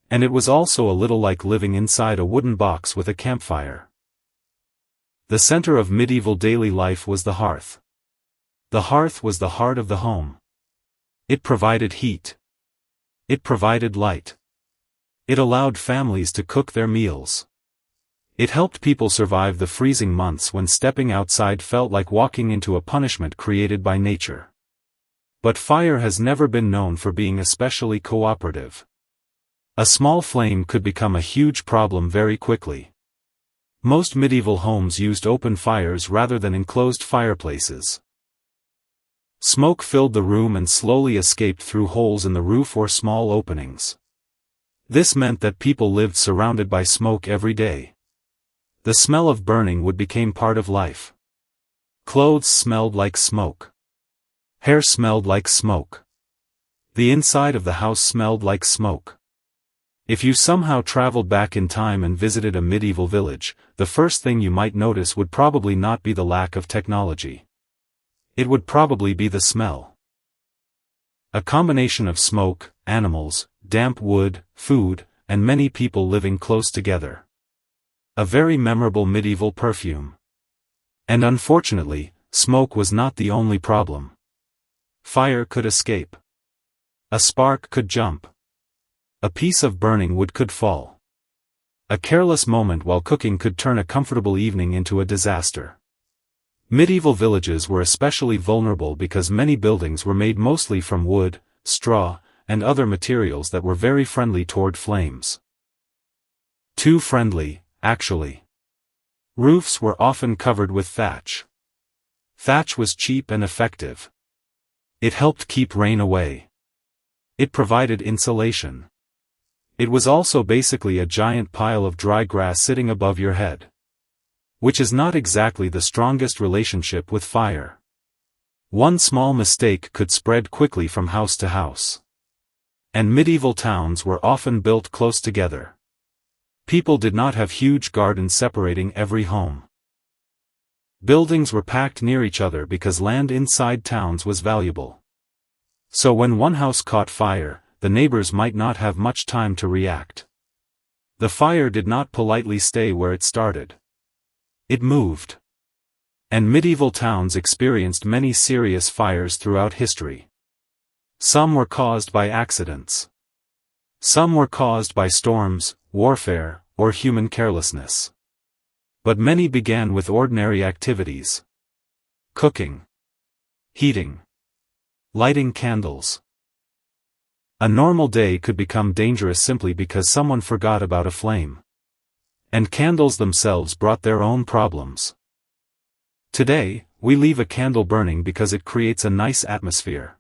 And it was also a little like living inside a wooden box with a campfire. The center of medieval daily life was the hearth. The hearth was the heart of the home. It provided heat. It provided light. It allowed families to cook their meals. It helped people survive the freezing months when stepping outside felt like walking into a punishment created by nature. But fire has never been known for being especially cooperative. A small flame could become a huge problem very quickly. Most medieval homes used open fires rather than enclosed fireplaces. Smoke filled the room and slowly escaped through holes in the roof or small openings. This meant that people lived surrounded by smoke every day. The smell of burning would become part of life. Clothes smelled like smoke. Hair smelled like smoke. The inside of the house smelled like smoke. If you somehow traveled back in time and visited a medieval village, the first thing you might notice would probably not be the lack of technology. It would probably be the smell. A combination of smoke, animals, damp wood, food, and many people living close together. A very memorable medieval perfume. And unfortunately, smoke was not the only problem. Fire could escape. A spark could jump. A piece of burning wood could fall. A careless moment while cooking could turn a comfortable evening into a disaster. Medieval villages were especially vulnerable because many buildings were made mostly from wood, straw, and other materials that were very friendly toward flames. Too friendly, actually. Roofs were often covered with thatch. Thatch was cheap and effective. It helped keep rain away. It provided insulation. It was also basically a giant pile of dry grass sitting above your head. Which is not exactly the strongest relationship with fire. One small mistake could spread quickly from house to house. And medieval towns were often built close together. People did not have huge gardens separating every home. Buildings were packed near each other because land inside towns was valuable. So when one house caught fire, the neighbors might not have much time to react. The fire did not politely stay where it started. It moved. And medieval towns experienced many serious fires throughout history. Some were caused by accidents. Some were caused by storms, warfare, or human carelessness. But many began with ordinary activities. Cooking. Heating. Lighting candles. A normal day could become dangerous simply because someone forgot about a flame. And candles themselves brought their own problems. Today, we leave a candle burning because it creates a nice atmosphere.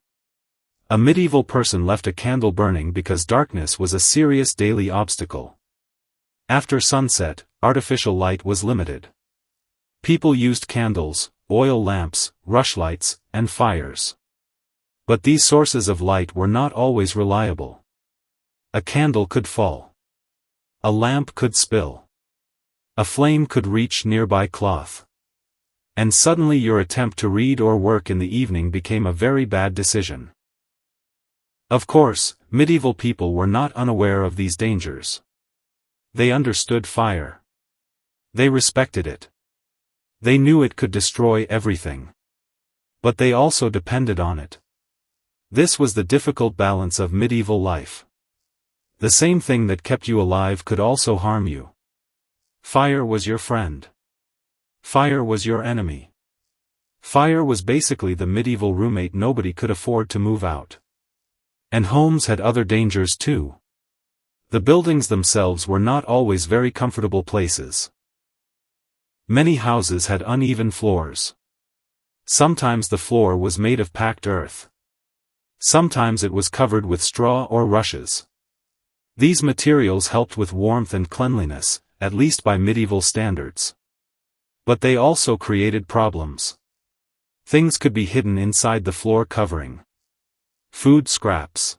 A medieval person left a candle burning because darkness was a serious daily obstacle. After sunset, artificial light was limited. People used candles, oil lamps, rushlights, and fires. But these sources of light were not always reliable. A candle could fall. A lamp could spill. A flame could reach nearby cloth. And suddenly your attempt to read or work in the evening became a very bad decision. Of course, medieval people were not unaware of these dangers. They understood fire. They respected it. They knew it could destroy everything. But they also depended on it. This was the difficult balance of medieval life. The same thing that kept you alive could also harm you. Fire was your friend. Fire was your enemy. Fire was basically the medieval roommate nobody could afford to move out. And homes had other dangers too. The buildings themselves were not always very comfortable places. Many houses had uneven floors. Sometimes the floor was made of packed earth. Sometimes it was covered with straw or rushes. These materials helped with warmth and cleanliness, at least by medieval standards. But they also created problems. Things could be hidden inside the floor covering. Food scraps.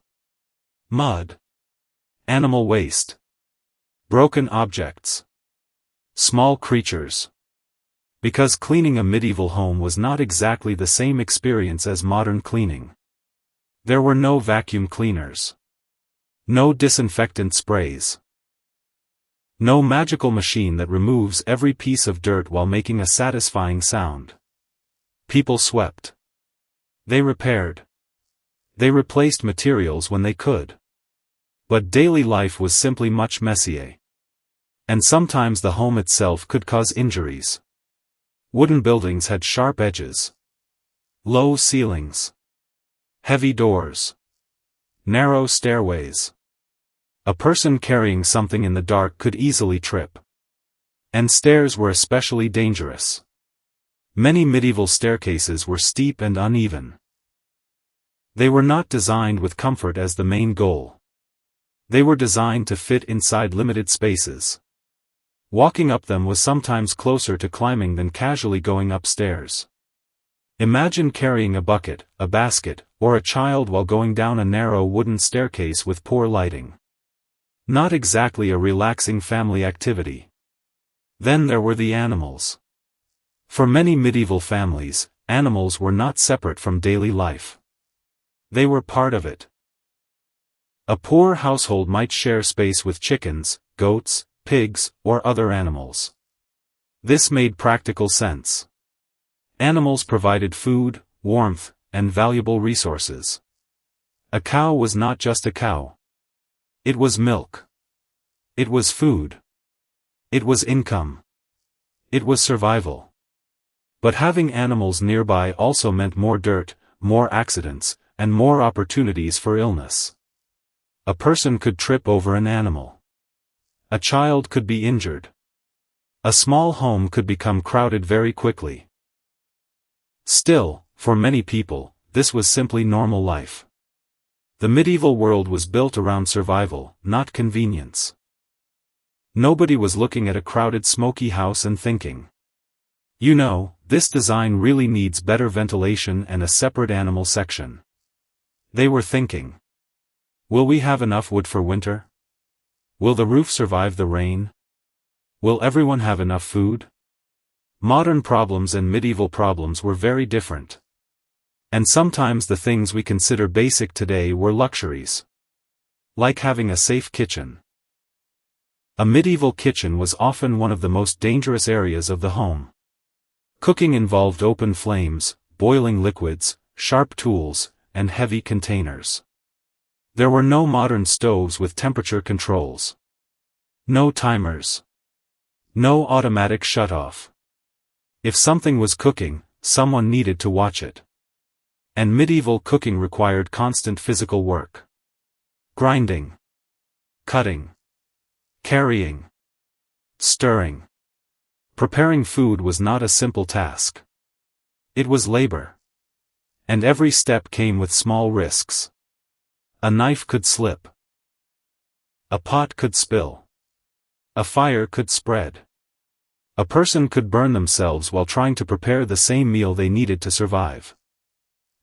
Mud. Animal waste. Broken objects. Small creatures. Because cleaning a medieval home was not exactly the same experience as modern cleaning. There were no vacuum cleaners. No disinfectant sprays. No magical machine that removes every piece of dirt while making a satisfying sound. People swept. They repaired. They replaced materials when they could. But daily life was simply much messier. And sometimes the home itself could cause injuries. Wooden buildings had sharp edges. Low ceilings. Heavy doors. Narrow stairways. A person carrying something in the dark could easily trip. And stairs were especially dangerous. Many medieval staircases were steep and uneven. They were not designed with comfort as the main goal. They were designed to fit inside limited spaces. Walking up them was sometimes closer to climbing than casually going upstairs. Imagine carrying a bucket, a basket, or a child while going down a narrow wooden staircase with poor lighting. Not exactly a relaxing family activity. Then there were the animals. For many medieval families, animals were not separate from daily life. They were part of it. A poor household might share space with chickens, goats, pigs, or other animals. This made practical sense. Animals provided food, warmth, and valuable resources. A cow was not just a cow. It was milk. It was food. It was income. It was survival. But having animals nearby also meant more dirt, more accidents, and more opportunities for illness. A person could trip over an animal. A child could be injured. A small home could become crowded very quickly. Still, for many people, this was simply normal life. The medieval world was built around survival, not convenience. Nobody was looking at a crowded smoky house and thinking, "You know, this design really needs better ventilation and a separate animal section." They were thinking, "Will we have enough wood for winter? Will the roof survive the rain? Will everyone have enough food?" Modern problems and medieval problems were very different. And sometimes the things we consider basic today were luxuries. Like having a safe kitchen. A medieval kitchen was often one of the most dangerous areas of the home. Cooking involved open flames, boiling liquids, sharp tools, and heavy containers. There were no modern stoves with temperature controls. No timers. No automatic shut-off. If something was cooking, someone needed to watch it. And medieval cooking required constant physical work. Grinding. Cutting. Carrying. Stirring. Preparing food was not a simple task. It was labor. And every step came with small risks. A knife could slip. A pot could spill. A fire could spread. A person could burn themselves while trying to prepare the same meal they needed to survive.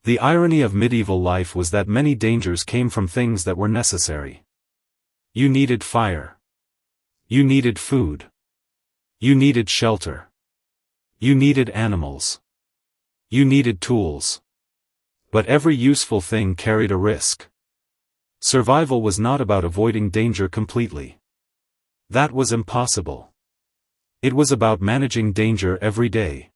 The irony of medieval life was that many dangers came from things that were necessary. You needed fire. You needed food. You needed shelter. You needed animals. You needed tools. But every useful thing carried a risk. Survival was not about avoiding danger completely. That was impossible. It was about managing danger every day.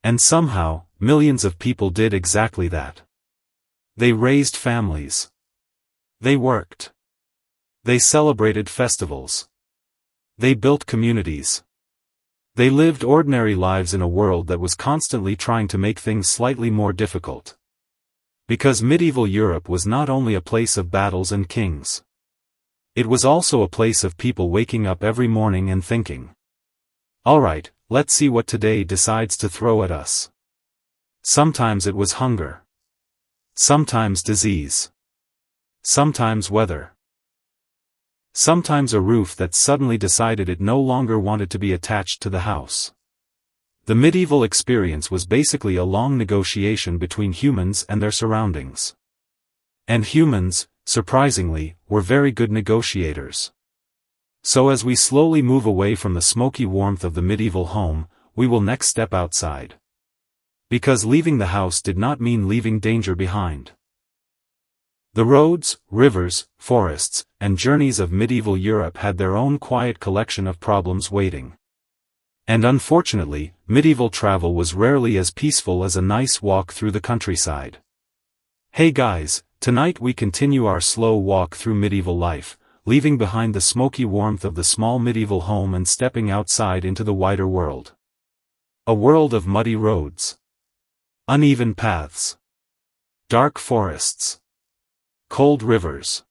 And somehow, millions of people did exactly that. They raised families. They worked. They celebrated festivals. They built communities. They lived ordinary lives in a world that was constantly trying to make things slightly more difficult. Because medieval Europe was not only a place of battles and kings. It was also a place of people waking up every morning and thinking, "Alright, let's see what today decides to throw at us." Sometimes it was hunger. Sometimes disease. Sometimes weather. Sometimes a roof that suddenly decided it no longer wanted to be attached to the house. The medieval experience was basically a long negotiation between humans and their surroundings. And humans, surprisingly, were very good negotiators. So as we slowly move away from the smoky warmth of the medieval home, we will next step outside. Because leaving the house did not mean leaving danger behind. The roads, rivers, forests, and journeys of medieval Europe had their own quiet collection of problems waiting. And unfortunately, medieval travel was rarely as peaceful as a nice walk through the countryside. Hey guys, tonight we continue our slow walk through medieval life, leaving behind the smoky warmth of the small medieval home and stepping outside into the wider world. A world of muddy roads. Uneven paths. Dark forests. Cold rivers.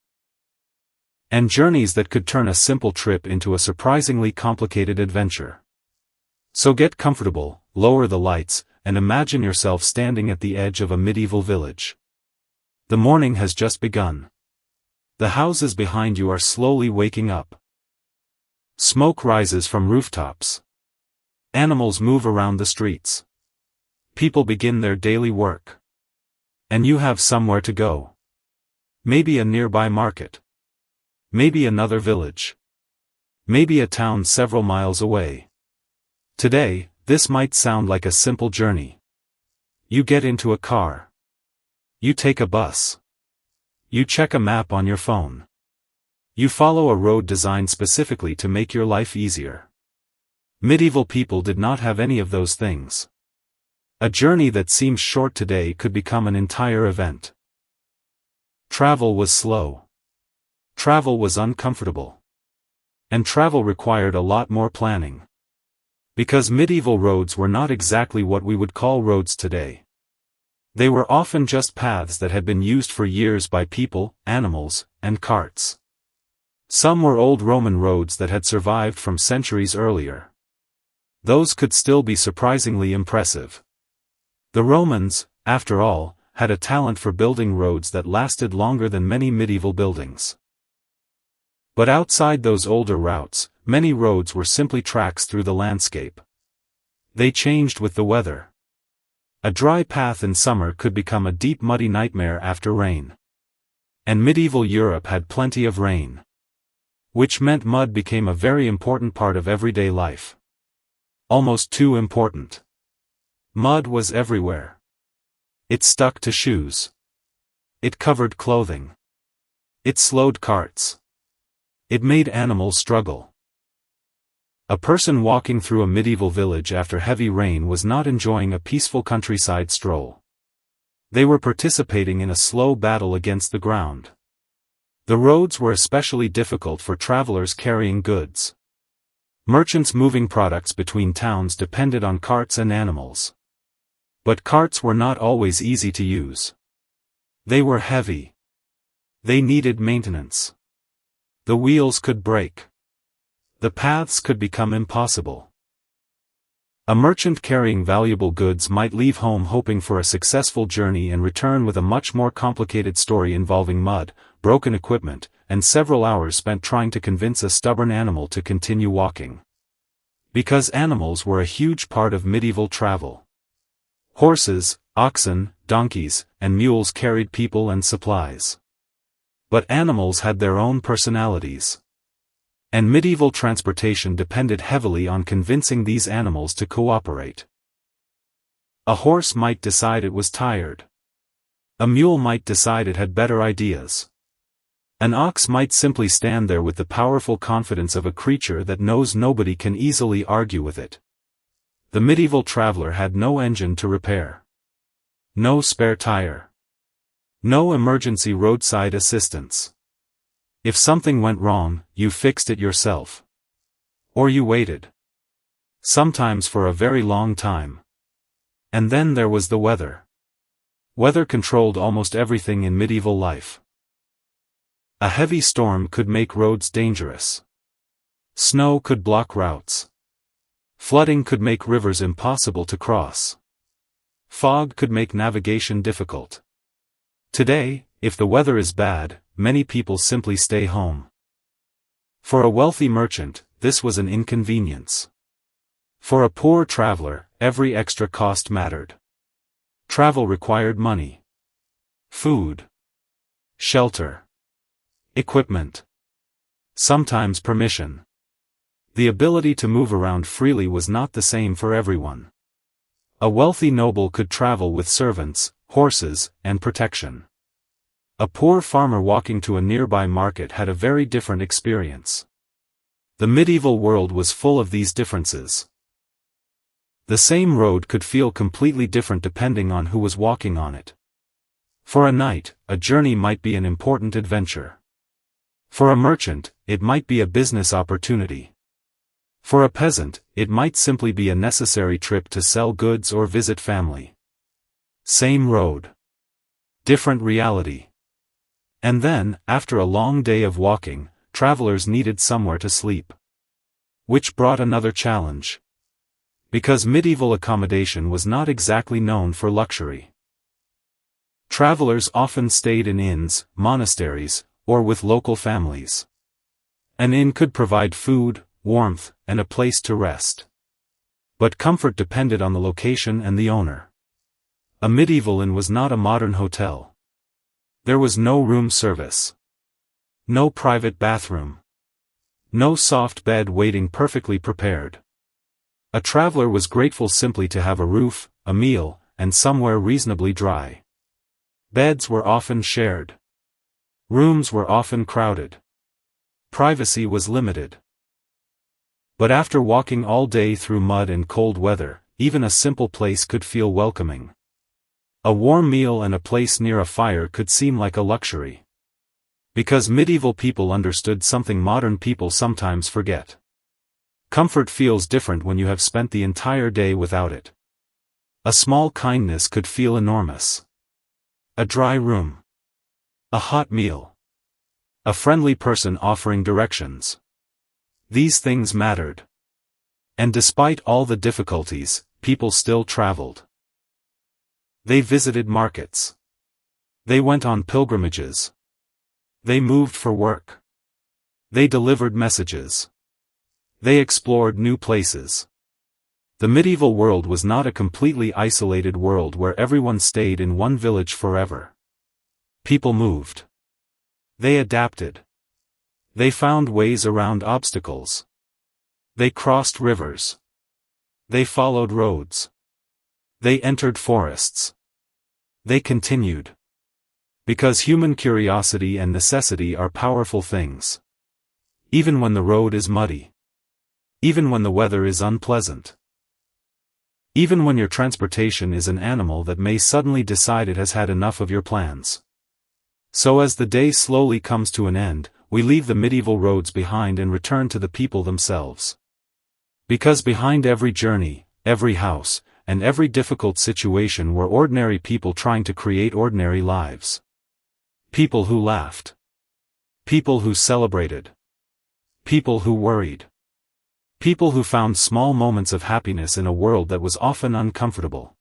And journeys that could turn a simple trip into a surprisingly complicated adventure. So get comfortable, lower the lights, and imagine yourself standing at the edge of a medieval village. The morning has just begun. The houses behind you are slowly waking up. Smoke rises from rooftops. Animals move around the streets. People begin their daily work. And you have somewhere to go. Maybe a nearby market. Maybe another village. Maybe a town several miles away. Today, this might sound like a simple journey. You get into a car. You take a bus. You check a map on your phone. You follow a road designed specifically to make your life easier. Medieval people did not have any of those things. A journey that seems short today could become an entire event. Travel was slow. Travel was uncomfortable. And travel required a lot more planning. Because medieval roads were not exactly what we would call roads today. They were often just paths that had been used for years by people, animals, and carts. Some were old Roman roads that had survived from centuries earlier. Those could still be surprisingly impressive. The Romans, after all, had a talent for building roads that lasted longer than many medieval buildings. But outside those older routes, many roads were simply tracks through the landscape. They changed with the weather. A dry path in summer could become a deep muddy nightmare after rain. And medieval Europe had plenty of rain. Which meant mud became a very important part of everyday life. Almost too important. Mud was everywhere. It stuck to shoes. It covered clothing. It slowed carts. It made animals struggle. A person walking through a medieval village after heavy rain was not enjoying a peaceful countryside stroll. They were participating in a slow battle against the ground. The roads were especially difficult for travelers carrying goods. Merchants moving products between towns depended on carts and animals. But carts were not always easy to use. They were heavy. They needed maintenance. The wheels could break. The paths could become impossible. A merchant carrying valuable goods might leave home hoping for a successful journey and return with a much more complicated story involving mud, broken equipment, and several hours spent trying to convince a stubborn animal to continue walking. Because animals were a huge part of medieval travel. Horses, oxen, donkeys, and mules carried people and supplies. But animals had their own personalities. And medieval transportation depended heavily on convincing these animals to cooperate. A horse might decide it was tired. A mule might decide it had better ideas. An ox might simply stand there with the powerful confidence of a creature that knows nobody can easily argue with it. The medieval traveler had no engine to repair. No spare tire. No emergency roadside assistance. If something went wrong, you fixed it yourself. Or you waited. Sometimes for a very long time. And then there was the weather. Weather controlled almost everything in medieval life. A heavy storm could make roads dangerous. Snow could block routes. Flooding could make rivers impossible to cross. Fog could make navigation difficult. Today, if the weather is bad, many people simply stay home. For a wealthy merchant, this was an inconvenience. For a poor traveler, every extra cost mattered. Travel required money. Food. Shelter. Equipment. Sometimes permission. The ability to move around freely was not the same for everyone. A wealthy noble could travel with servants, horses, and protection. A poor farmer walking to a nearby market had a very different experience. The medieval world was full of these differences. The same road could feel completely different depending on who was walking on it. For a knight, a journey might be an important adventure. For a merchant, it might be a business opportunity. For a peasant, it might simply be a necessary trip to sell goods or visit family. Same road. Different reality. And then, after a long day of walking, travelers needed somewhere to sleep. Which brought another challenge. Because medieval accommodation was not exactly known for luxury. Travelers often stayed in inns, monasteries, or with local families. An inn could provide food, warmth, and a place to rest. But comfort depended on the location and the owner. A medieval inn was not a modern hotel. There was no room service. No private bathroom. No soft bed waiting perfectly prepared. A traveler was grateful simply to have a roof, a meal, and somewhere reasonably dry. Beds were often shared. Rooms were often crowded. Privacy was limited. But after walking all day through mud and cold weather, even a simple place could feel welcoming. A warm meal and a place near a fire could seem like a luxury. Because medieval people understood something modern people sometimes forget. Comfort feels different when you have spent the entire day without it. A small kindness could feel enormous. A dry room. A hot meal. A friendly person offering directions. These things mattered. And despite all the difficulties, people still traveled. They visited markets. They went on pilgrimages. They moved for work. They delivered messages. They explored new places. The medieval world was not a completely isolated world where everyone stayed in one village forever. People moved. They adapted. They found ways around obstacles. They crossed rivers. They followed roads. They entered forests. They continued. Because human curiosity and necessity are powerful things. Even when the road is muddy. Even when the weather is unpleasant. Even when your transportation is an animal that may suddenly decide it has had enough of your plans. So as the day slowly comes to an end, we leave the medieval roads behind and return to the people themselves. Because behind every journey, every house, and every difficult situation were ordinary people trying to create ordinary lives. People who laughed. People who celebrated. People who worried. People who found small moments of happiness in a world that was often uncomfortable.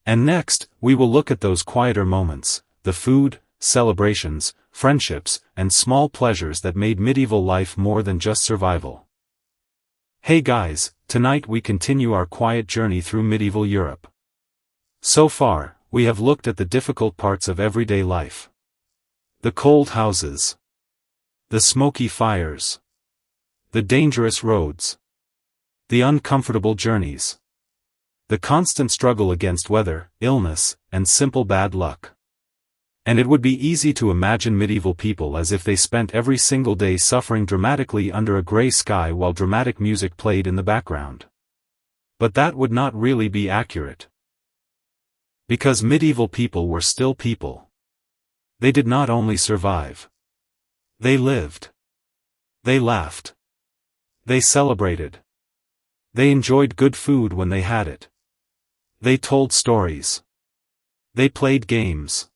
And next, we will look at those quieter moments, the food, celebrations, friendships, and small pleasures that made medieval life more than just survival. Hey guys, tonight we continue our quiet journey through medieval Europe. So far, we have looked at the difficult parts of everyday life. The cold houses. The smoky fires. The dangerous roads. The uncomfortable journeys. The constant struggle against weather, illness, and simple bad luck. And it would be easy to imagine medieval people as if they spent every single day suffering dramatically under a gray sky while dramatic music played in the background. But that would not really be accurate. Because medieval people were still people. They did not only survive. They lived. They laughed. They celebrated. They enjoyed good food when they had it. They told stories. They played games.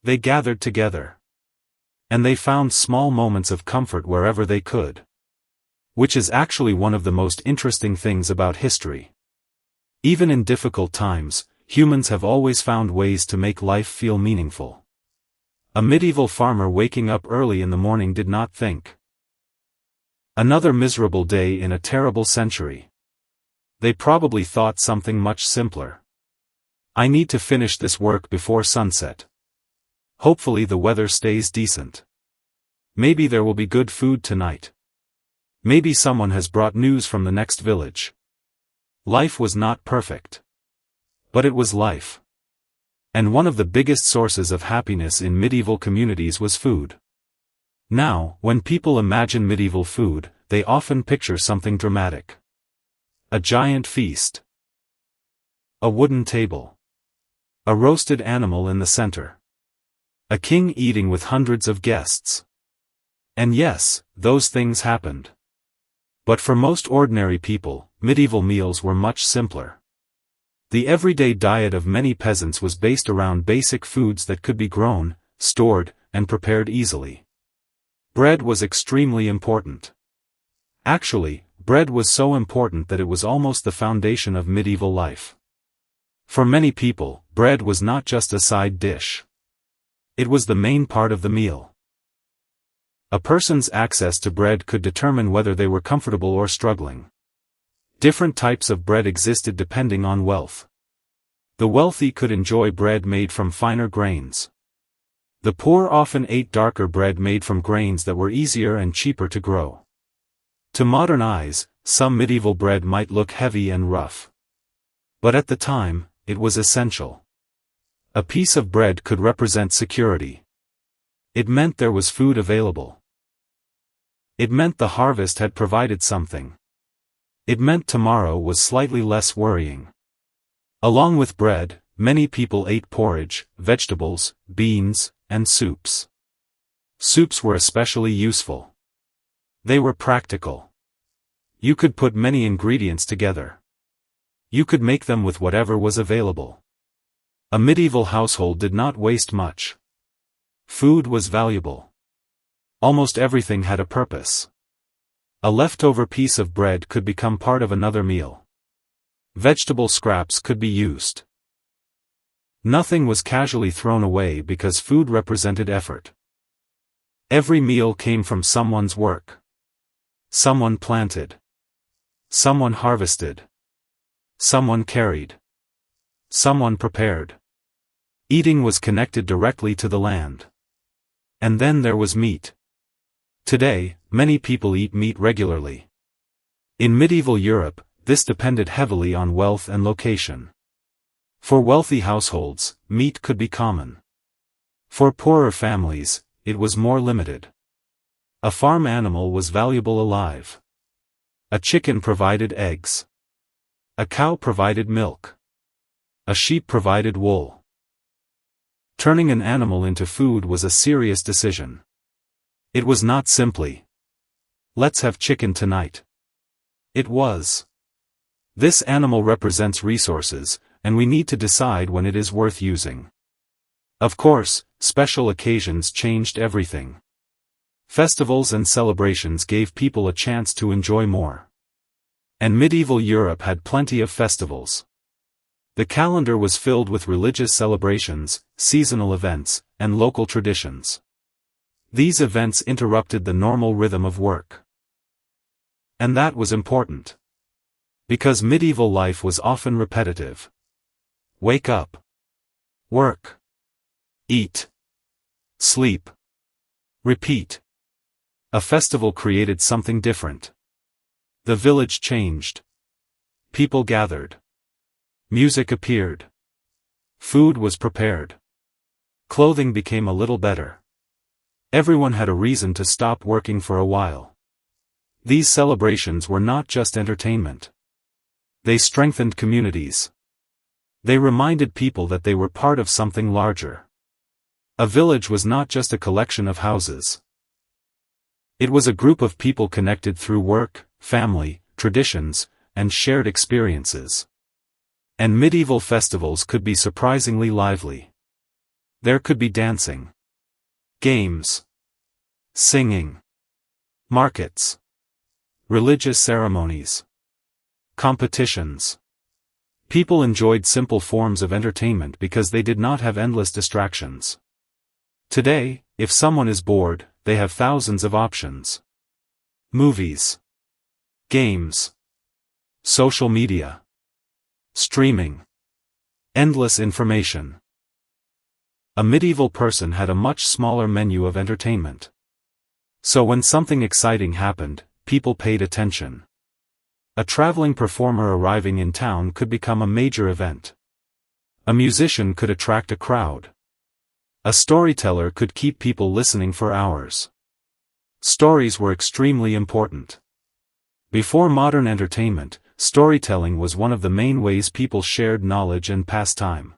They gathered together. And they found small moments of comfort wherever they could. Which is actually one of the most interesting things about history. Even in difficult times, humans have always found ways to make life feel meaningful. A medieval farmer waking up early in the morning did not think, "Another miserable day in a terrible century." They probably thought something much simpler. "I need to finish this work before sunset. Hopefully the weather stays decent. Maybe there will be good food tonight. Maybe someone has brought news from the next village." Life was not perfect. But it was life. And one of the biggest sources of happiness in medieval communities was food. Now, when people imagine medieval food, they often picture something dramatic. A giant feast. A wooden table. A roasted animal in the center. A king eating with hundreds of guests. And yes, those things happened. But for most ordinary people, medieval meals were much simpler. The everyday diet of many peasants was based around basic foods that could be grown, stored, and prepared easily. Bread was extremely important. Actually, bread was so important that it was almost the foundation of medieval life. For many people, bread was not just a side dish. It was the main part of the meal. A person's access to bread could determine whether they were comfortable or struggling. Different types of bread existed depending on wealth. The wealthy could enjoy bread made from finer grains. The poor often ate darker bread made from grains that were easier and cheaper to grow. To modern eyes, some medieval bread might look heavy and rough. But at the time, it was essential. A piece of bread could represent security. It meant there was food available. It meant the harvest had provided something. It meant tomorrow was slightly less worrying. Along with bread, many people ate porridge, vegetables, beans, and soups. Soups were especially useful. They were practical. You could put many ingredients together. You could make them with whatever was available. A medieval household did not waste much. Food was valuable. Almost everything had a purpose. A leftover piece of bread could become part of another meal. Vegetable scraps could be used. Nothing was casually thrown away because food represented effort. Every meal came from someone's work. Someone planted. Someone harvested. Someone carried. Someone prepared. Eating was connected directly to the land. And then there was meat. Today, many people eat meat regularly. In medieval Europe, this depended heavily on wealth and location. For wealthy households, meat could be common. For poorer families, it was more limited. A farm animal was valuable alive. A chicken provided eggs. A cow provided milk. A sheep provided wool. Turning an animal into food was a serious decision. It was not simply, "Let's have chicken tonight." It was, "This animal represents resources, and we need to decide when it is worth using." Of course, special occasions changed everything. Festivals and celebrations gave people a chance to enjoy more. And medieval Europe had plenty of festivals. The calendar was filled with religious celebrations, seasonal events, and local traditions. These events interrupted the normal rhythm of work. And that was important. Because medieval life was often repetitive. Wake up. Work. Eat. sleep, repeat. A festival created something different. The village changed. People gathered. Music appeared. Food was prepared. Clothing became a little better. Everyone had a reason to stop working for a while. These celebrations were not just entertainment. They strengthened communities. They reminded people that they were part of something larger. A village was not just a collection of houses. It was a group of people connected through work, family, traditions, and shared experiences. And medieval festivals could be surprisingly lively. There could be dancing, games, singing, markets, religious ceremonies, competitions. People enjoyed simple forms of entertainment because they did not have endless distractions. Today, if someone is bored, they have thousands of options. Movies, games, social media, streaming, endless information. A medieval person had a much smaller menu of entertainment. So when something exciting happened, people paid attention. A traveling performer arriving in town could become a major event. A musician could attract a crowd. A storyteller could keep people listening for hours. Stories were extremely important. Before modern entertainment, storytelling was one of the main ways people shared knowledge and passed time.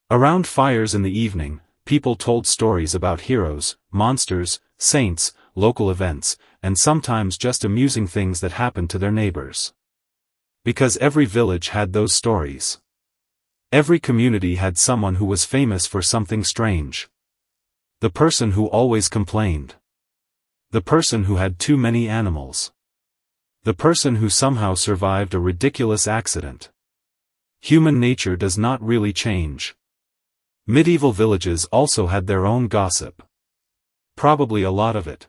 Around fires in the evening, people told stories about heroes, monsters, saints, local events, and sometimes just amusing things that happened to their neighbors. Because every village had those stories. Every community had someone who was famous for something strange. The person who always complained. The person who had too many animals. The person who somehow survived a ridiculous accident. Human nature does not really change. Medieval villages also had their own gossip. Probably a lot of it.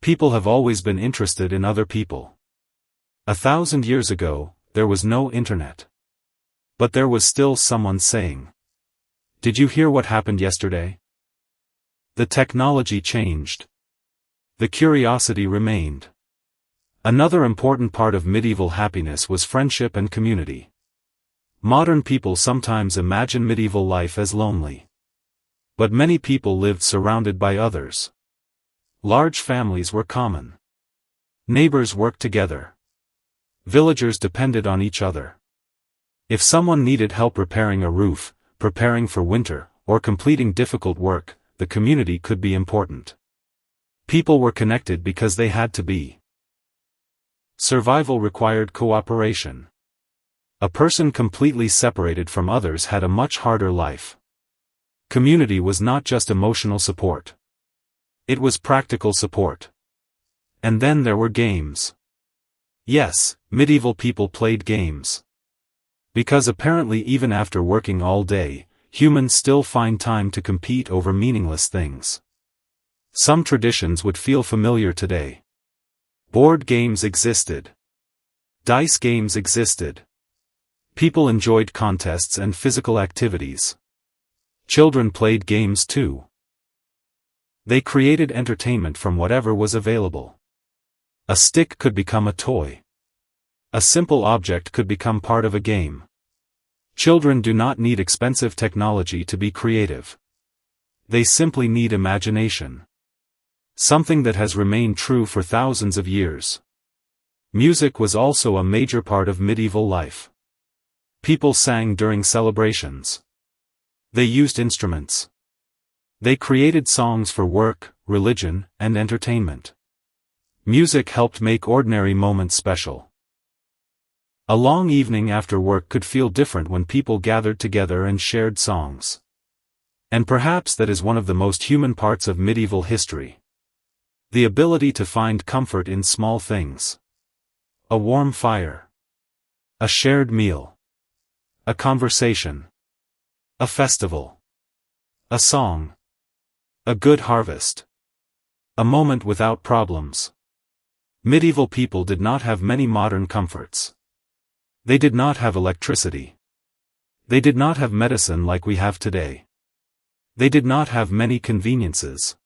People have always been interested in other people. 1,000 years ago, there was no internet. But there was still someone saying, "Did you hear what happened yesterday?" The technology changed. The curiosity remained. Another important part of medieval happiness was friendship and community. Modern people sometimes imagine medieval life as lonely. But many people lived surrounded by others. Large families were common. Neighbors worked together. Villagers depended on each other. If someone needed help repairing a roof, preparing for winter, or completing difficult work, the community could be important. People were connected because they had to be. Survival required cooperation. A person completely separated from others had a much harder life. Community was not just emotional support. It was practical support. And then there were games. Yes, medieval people played games. Because apparently even after working all day, humans still find time to compete over meaningless things. Some traditions would feel familiar today. Board games existed. Dice games existed. People enjoyed contests and physical activities. Children played games too. They created entertainment from whatever was available. A stick could become a toy. A simple object could become part of a game. Children do not need expensive technology to be creative. They simply need imagination. Something that has remained true for thousands of years. Music was also a major part of medieval life. People sang during celebrations. They used instruments. They created songs for work, religion, and entertainment. Music helped make ordinary moments special. A long evening after work could feel different when people gathered together and shared songs. And perhaps that is one of the most human parts of medieval history. The ability to find comfort in small things. A warm fire. A shared meal. A conversation. A festival. A song. A good harvest. A moment without problems. Medieval people did not have many modern comforts. They did not have electricity. They did not have medicine like we have today. They did not have many conveniences.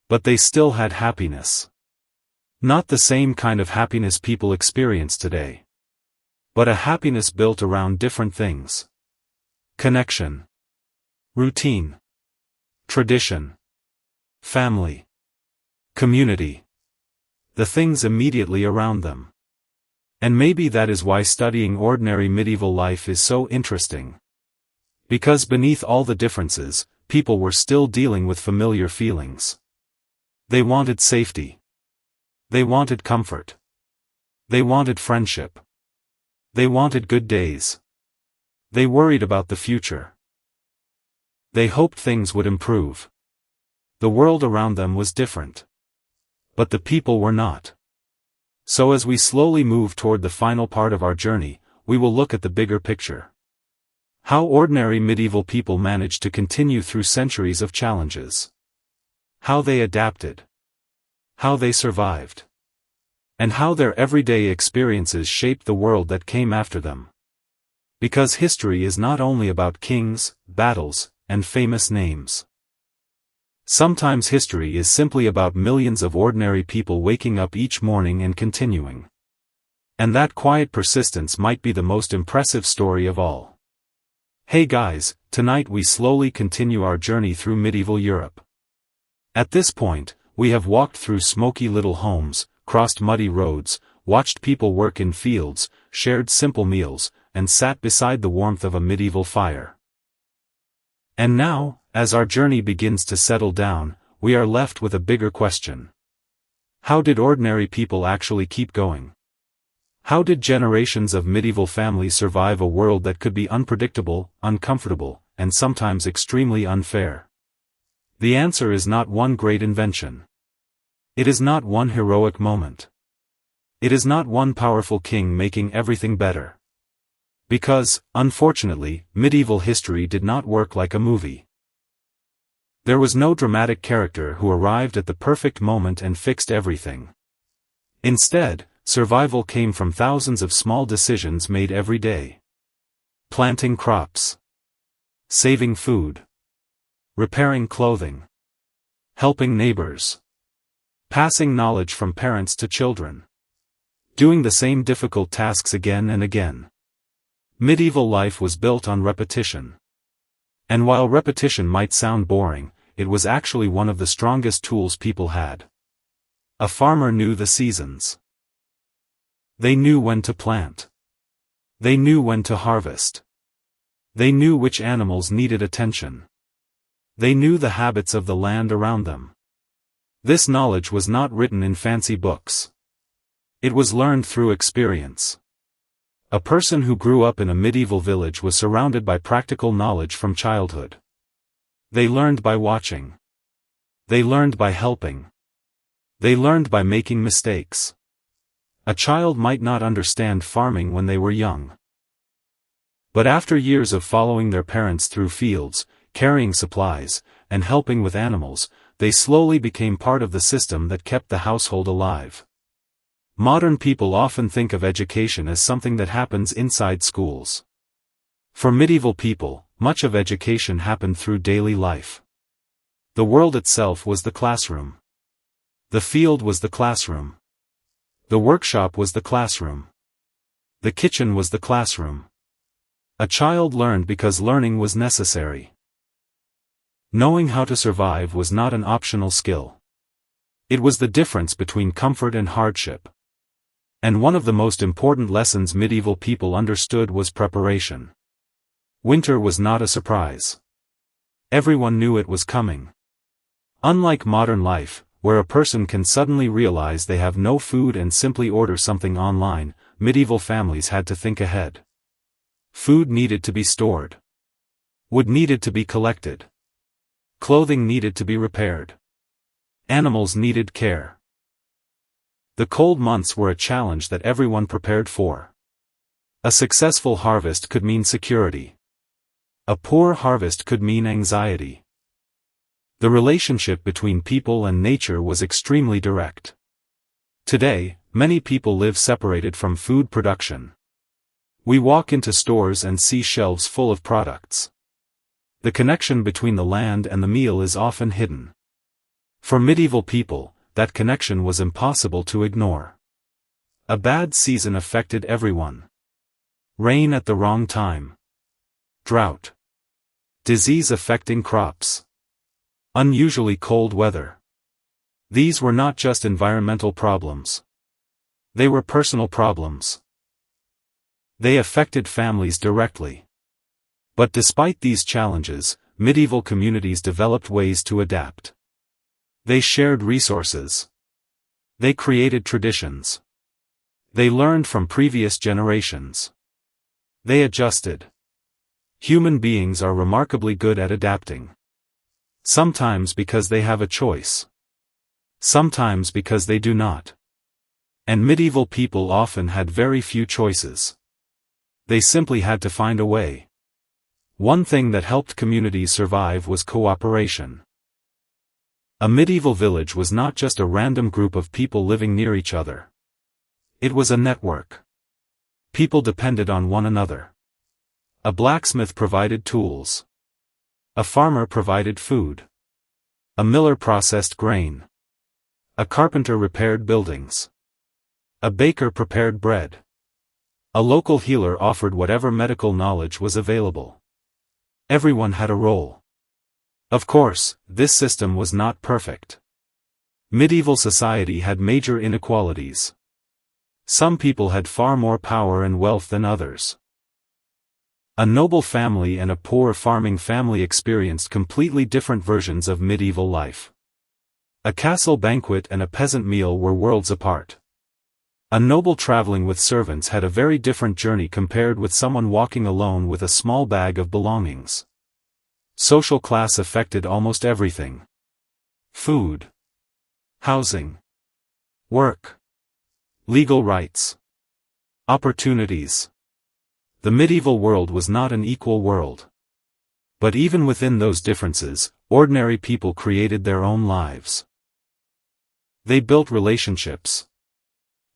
But they still had happiness. Not the same kind of happiness people experience today. But a happiness built around different things. Connection. Routine. Tradition. Family. Community. The things immediately around them. And maybe that is why studying ordinary medieval life is so interesting. Because beneath all the differences, people were still dealing with familiar feelings. They wanted safety. They wanted comfort. They wanted friendship. They wanted good days. They worried about the future. They hoped things would improve. The world around them was different. But the people were not. So as we slowly move toward the final part of our journey, we will look at the bigger picture. How ordinary medieval people managed to continue through centuries of challenges. How they adapted. How they survived. And how their everyday experiences shaped the world that came after them. Because history is not only about kings, battles, and famous names. Sometimes history is simply about millions of ordinary people waking up each morning and continuing. And that quiet persistence might be the most impressive story of all. Hey guys, tonight we slowly continue our journey through medieval Europe. At this point, we have walked through smoky little homes, crossed muddy roads, watched people work in fields, shared simple meals, and sat beside the warmth of a medieval fire. And now, as our journey begins to settle down, we are left with a bigger question. How did ordinary people actually keep going? How did generations of medieval families survive a world that could be unpredictable, uncomfortable, and sometimes extremely unfair? The answer is not one great invention. It is not one heroic moment. It is not one powerful king making everything better. Because, unfortunately, medieval history did not work like a movie. There was no dramatic character who arrived at the perfect moment and fixed everything. Instead, survival came from thousands of small decisions made every day. Planting crops. Saving food. Repairing clothing. Helping neighbors. Passing knowledge from parents to children. Doing the same difficult tasks again and again. Medieval life was built on repetition. And while repetition might sound boring, it was actually one of the strongest tools people had. A farmer knew the seasons. They knew when to plant. They knew when to harvest. They knew which animals needed attention. They knew the habits of the land around them. This knowledge was not written in fancy books. It was learned through experience. A person who grew up in a medieval village was surrounded by practical knowledge from childhood. They learned by watching. They learned by helping. They learned by making mistakes. A child might not understand farming when they were young. But after years of following their parents through fields, carrying supplies, and helping with animals, they slowly became part of the system that kept the household alive. Modern people often think of education as something that happens inside schools. For medieval people, much of education happened through daily life. The world itself was the classroom. The field was the classroom. The workshop was the classroom. The kitchen was the classroom. A child learned because learning was necessary. Knowing how to survive was not an optional skill. It was the difference between comfort and hardship. And one of the most important lessons medieval people understood was preparation. Winter was not a surprise. Everyone knew it was coming. Unlike modern life, where a person can suddenly realize they have no food and simply order something online, medieval families had to think ahead. Food needed to be stored. Wood needed to be collected. Clothing needed to be repaired. Animals needed care. The cold months were a challenge that everyone prepared for. A successful harvest could mean security. A poor harvest could mean anxiety. The relationship between people and nature was extremely direct. Today, many people live separated from food production. We walk into stores and see shelves full of products. The connection between the land and the meal is often hidden. For medieval people, that connection was impossible to ignore. A bad season affected everyone. Rain at the wrong time. Drought. Disease affecting crops. Unusually cold weather. These were not just environmental problems. They were personal problems. They affected families directly. But despite these challenges, medieval communities developed ways to adapt. They shared resources. They created traditions. They learned from previous generations. They adjusted. Human beings are remarkably good at adapting. Sometimes because they have a choice. Sometimes because they do not. And medieval people often had very few choices. They simply had to find a way. One thing that helped communities survive was cooperation. A medieval village was not just a random group of people living near each other. It was a network. People depended on one another. A blacksmith provided tools. A farmer provided food. A miller processed grain. A carpenter repaired buildings. A baker prepared bread. A local healer offered whatever medical knowledge was available. Everyone had a role. Of course, this system was not perfect. Medieval society had major inequalities. Some people had far more power and wealth than others. A noble family and a poor farming family experienced completely different versions of medieval life. A castle banquet and a peasant meal were worlds apart. A noble traveling with servants had a very different journey compared with someone walking alone with a small bag of belongings. Social class affected almost everything. Food. Housing. Work. Legal rights. Opportunities. The medieval world was not an equal world. But even within those differences, ordinary people created their own lives. They built relationships.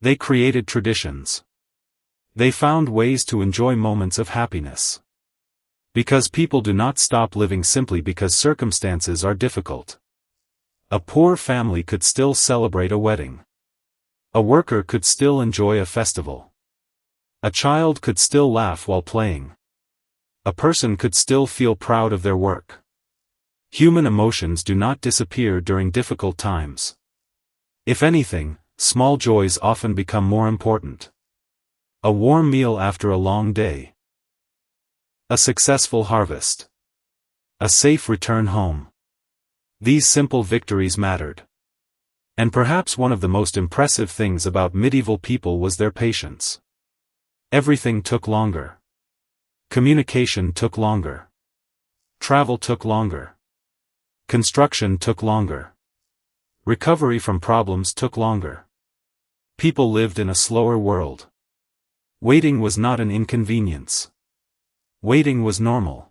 They created traditions. They found ways to enjoy moments of happiness. Because people do not stop living simply because circumstances are difficult. A poor family could still celebrate a wedding. A worker could still enjoy a festival. A child could still laugh while playing. A person could still feel proud of their work. Human emotions do not disappear during difficult times. If anything, small joys often become more important. A warm meal after a long day. A successful harvest. A safe return home. These simple victories mattered. And perhaps one of the most impressive things about medieval people was their patience. Everything took longer. Communication took longer. Travel took longer. Construction took longer. Recovery from problems took longer. People lived in a slower world. Waiting was not an inconvenience. Waiting was normal.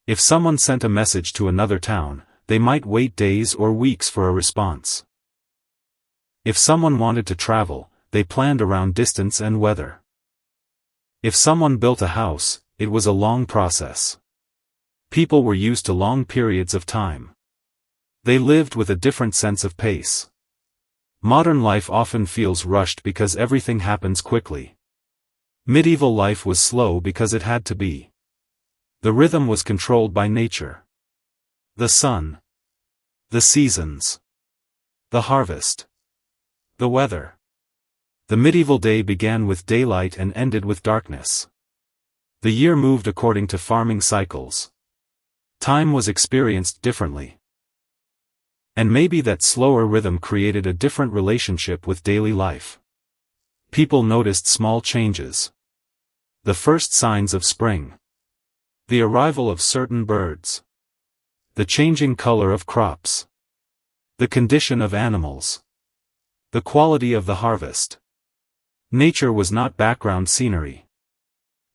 If someone sent a message to another town, they might wait days or weeks for a response. If someone wanted to travel, they planned around distance and weather. If someone built a house, it was a long process. People were used to long periods of time. They lived with a different sense of pace. Modern life often feels rushed because everything happens quickly. Medieval life was slow because it had to be. The rhythm was controlled by nature. The sun. The seasons. The harvest. The weather. The medieval day began with daylight and ended with darkness. The year moved according to farming cycles. Time was experienced differently. And maybe that slower rhythm created a different relationship with daily life. People noticed small changes. The first signs of spring. The arrival of certain birds. The changing color of crops. The condition of animals. The quality of the harvest. Nature was not background scenery.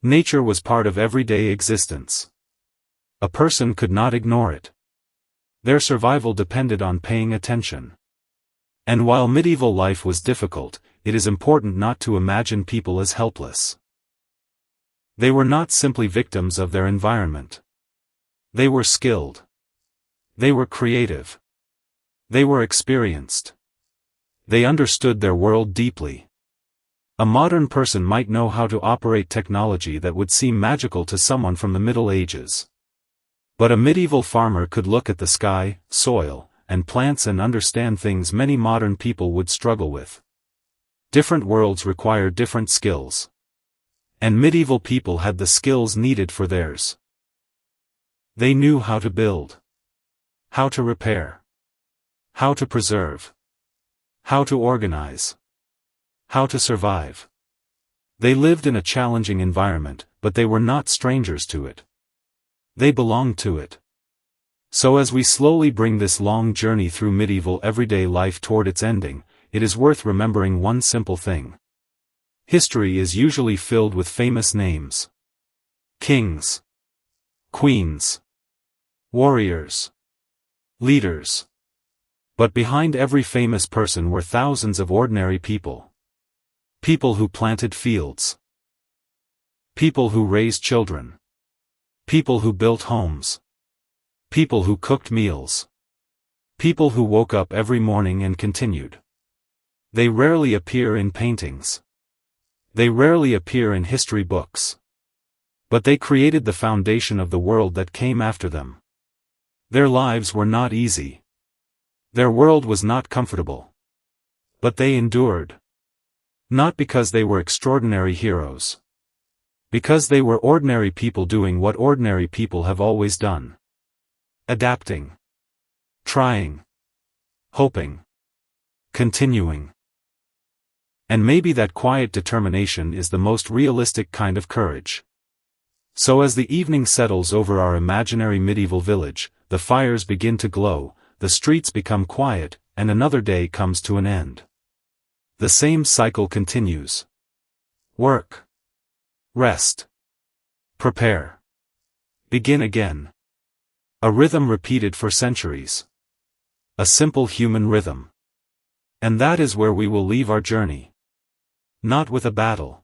Nature was part of everyday existence. A person could not ignore it. Their survival depended on paying attention. And while medieval life was difficult, it is important not to imagine people as helpless. They were not simply victims of their environment. They were skilled. They were creative. They were experienced. They understood their world deeply. A modern person might know how to operate technology that would seem magical to someone from the Middle Ages. But a medieval farmer could look at the sky, soil, and plants and understand things many modern people would struggle with. Different worlds require different skills. And medieval people had the skills needed for theirs. They knew how to build, how to repair, how to preserve, how to organize, how to survive. They lived in a challenging environment, but they were not strangers to it. They belonged to it. So as we slowly bring this long journey through medieval everyday life toward its ending, it is worth remembering one simple thing. History is usually filled with famous names. Kings, queens, warriors, leaders. But behind every famous person were thousands of ordinary people. People who planted fields. People who raised children. People who built homes. People who cooked meals. People who woke up every morning and continued. They rarely appear in paintings. They rarely appear in history books. But they created the foundation of the world that came after them. Their lives were not easy. Their world was not comfortable. But they endured. Not because they were extraordinary heroes. Because they were ordinary people doing what ordinary people have always done. Adapting. Trying. Hoping. Continuing. And maybe that quiet determination is the most realistic kind of courage. So as the evening settles over our imaginary medieval village, the fires begin to glow, the streets become quiet, and another day comes to an end. The same cycle continues. Work. Rest. Prepare. Begin again. A rhythm repeated for centuries. A simple human rhythm. And that is where we will leave our journey. Not with a battle.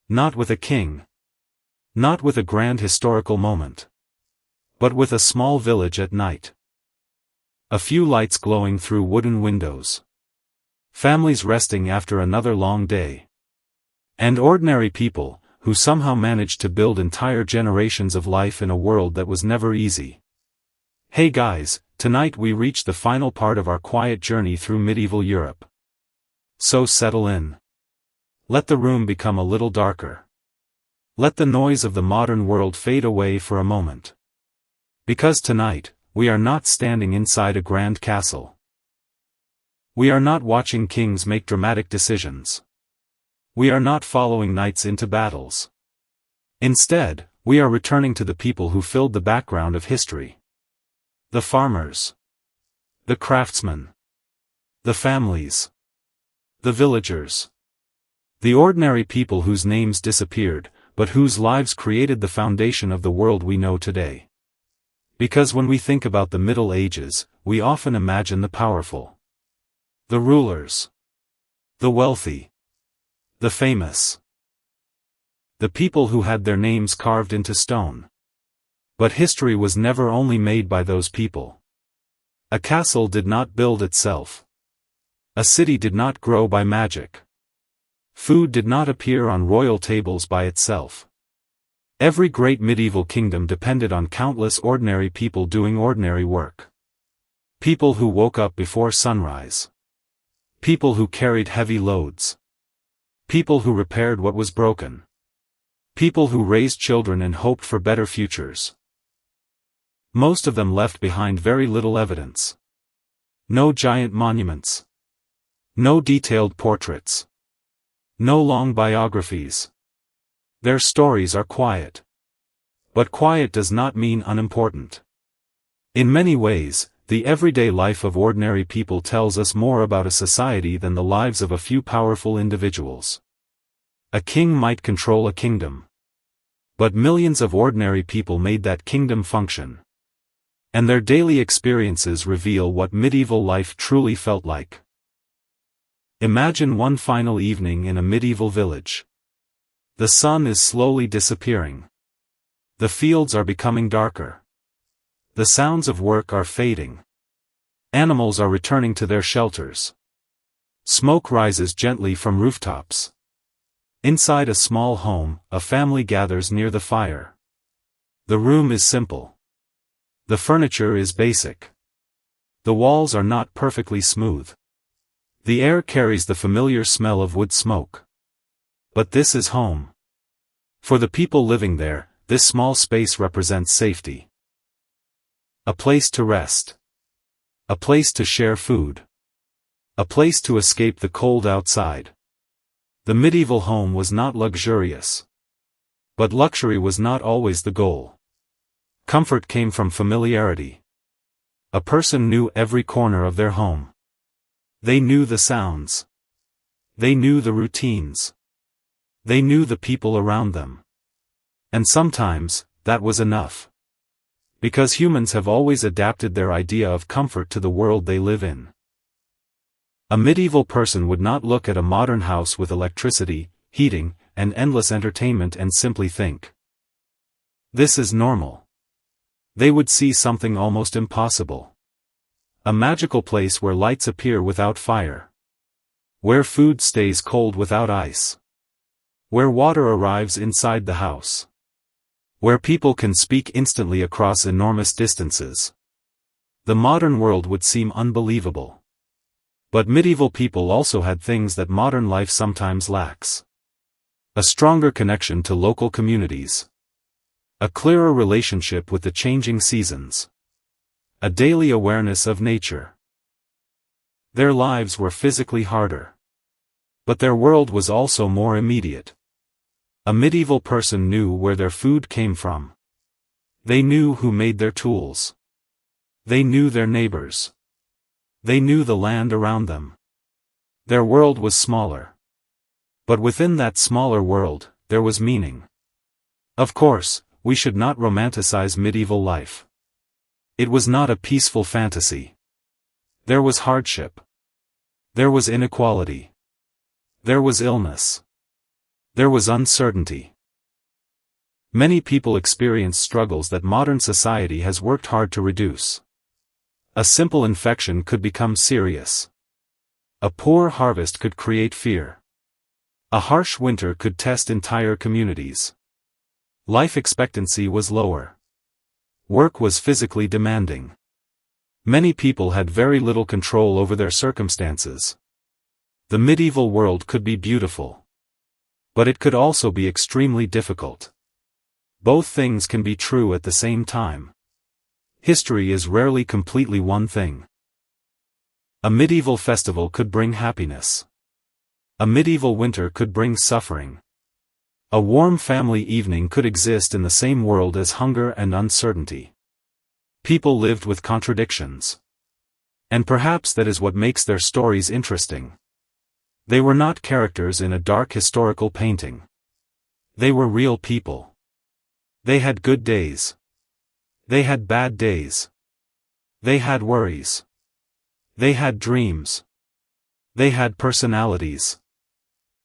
Not with a king. Not with a grand historical moment. But with a small village at night. A few lights glowing through wooden windows. Families resting after another long day. And ordinary people, who somehow managed to build entire generations of life in a world that was never easy. Hey guys, tonight we reach the final part of our quiet journey through medieval Europe. So settle in. Let the room become a little darker. Let the noise of the modern world fade away for a moment. Because tonight, we are not standing inside a grand castle. We are not watching kings make dramatic decisions. We are not following knights into battles. Instead, we are returning to the people who filled the background of history. The farmers. The craftsmen. The families. The villagers. The ordinary people whose names disappeared, but whose lives created the foundation of the world we know today. Because when we think about the Middle Ages, we often imagine the powerful. The rulers. The wealthy. The famous. The people who had their names carved into stone. But history was never only made by those people. A castle did not build itself. A city did not grow by magic. Food did not appear on royal tables by itself. Every great medieval kingdom depended on countless ordinary people doing ordinary work. People who woke up before sunrise. People who carried heavy loads. People who repaired what was broken. People who raised children and hoped for better futures. Most of them left behind very little evidence. No giant monuments. No detailed portraits. No long biographies. Their stories are quiet. But quiet does not mean unimportant. In many ways, the everyday life of ordinary people tells us more about a society than the lives of a few powerful individuals. A king might control a kingdom. But millions of ordinary people made that kingdom function. And their daily experiences reveal what medieval life truly felt like. Imagine one final evening in a medieval village. The sun is slowly disappearing. The fields are becoming darker. The sounds of work are fading. Animals are returning to their shelters. Smoke rises gently from rooftops. Inside a small home, a family gathers near the fire. The room is simple. The furniture is basic. The walls are not perfectly smooth. The air carries the familiar smell of wood smoke. But this is home. For the people living there, this small space represents safety. A place to rest. A place to share food. A place to escape the cold outside. The medieval home was not luxurious. But luxury was not always the goal. Comfort came from familiarity. A person knew every corner of their home. They knew the sounds. They knew the routines. They knew the people around them. And sometimes, that was enough. Because humans have always adapted their idea of comfort to the world they live in. A medieval person would not look at a modern house with electricity, heating, and endless entertainment and simply think, "This is normal." They would see something almost impossible. A magical place where lights appear without fire. Where food stays cold without ice. Where water arrives inside the house. Where people can speak instantly across enormous distances. The modern world would seem unbelievable. But medieval people also had things that modern life sometimes lacks. A stronger connection to local communities. A clearer relationship with the changing seasons. A daily awareness of nature. Their lives were physically harder. But their world was also more immediate. A medieval person knew where their food came from. They knew who made their tools. They knew their neighbors. They knew the land around them. Their world was smaller. But within that smaller world, there was meaning. Of course, we should not romanticize medieval life. It was not a peaceful fantasy. There was hardship. There was inequality. There was illness. There was uncertainty. Many people experienced struggles that modern society has worked hard to reduce. A simple infection could become serious. A poor harvest could create fear. A harsh winter could test entire communities. Life expectancy was lower. Work was physically demanding. Many people had very little control over their circumstances. The medieval world could be beautiful. But it could also be extremely difficult. Both things can be true at the same time. History is rarely completely one thing. A medieval festival could bring happiness. A medieval winter could bring suffering. A warm family evening could exist in the same world as hunger and uncertainty. People lived with contradictions. And perhaps that is what makes their stories interesting. They were not characters in a dark historical painting. They were real people. They had good days. They had bad days. They had worries. They had dreams. They had personalities.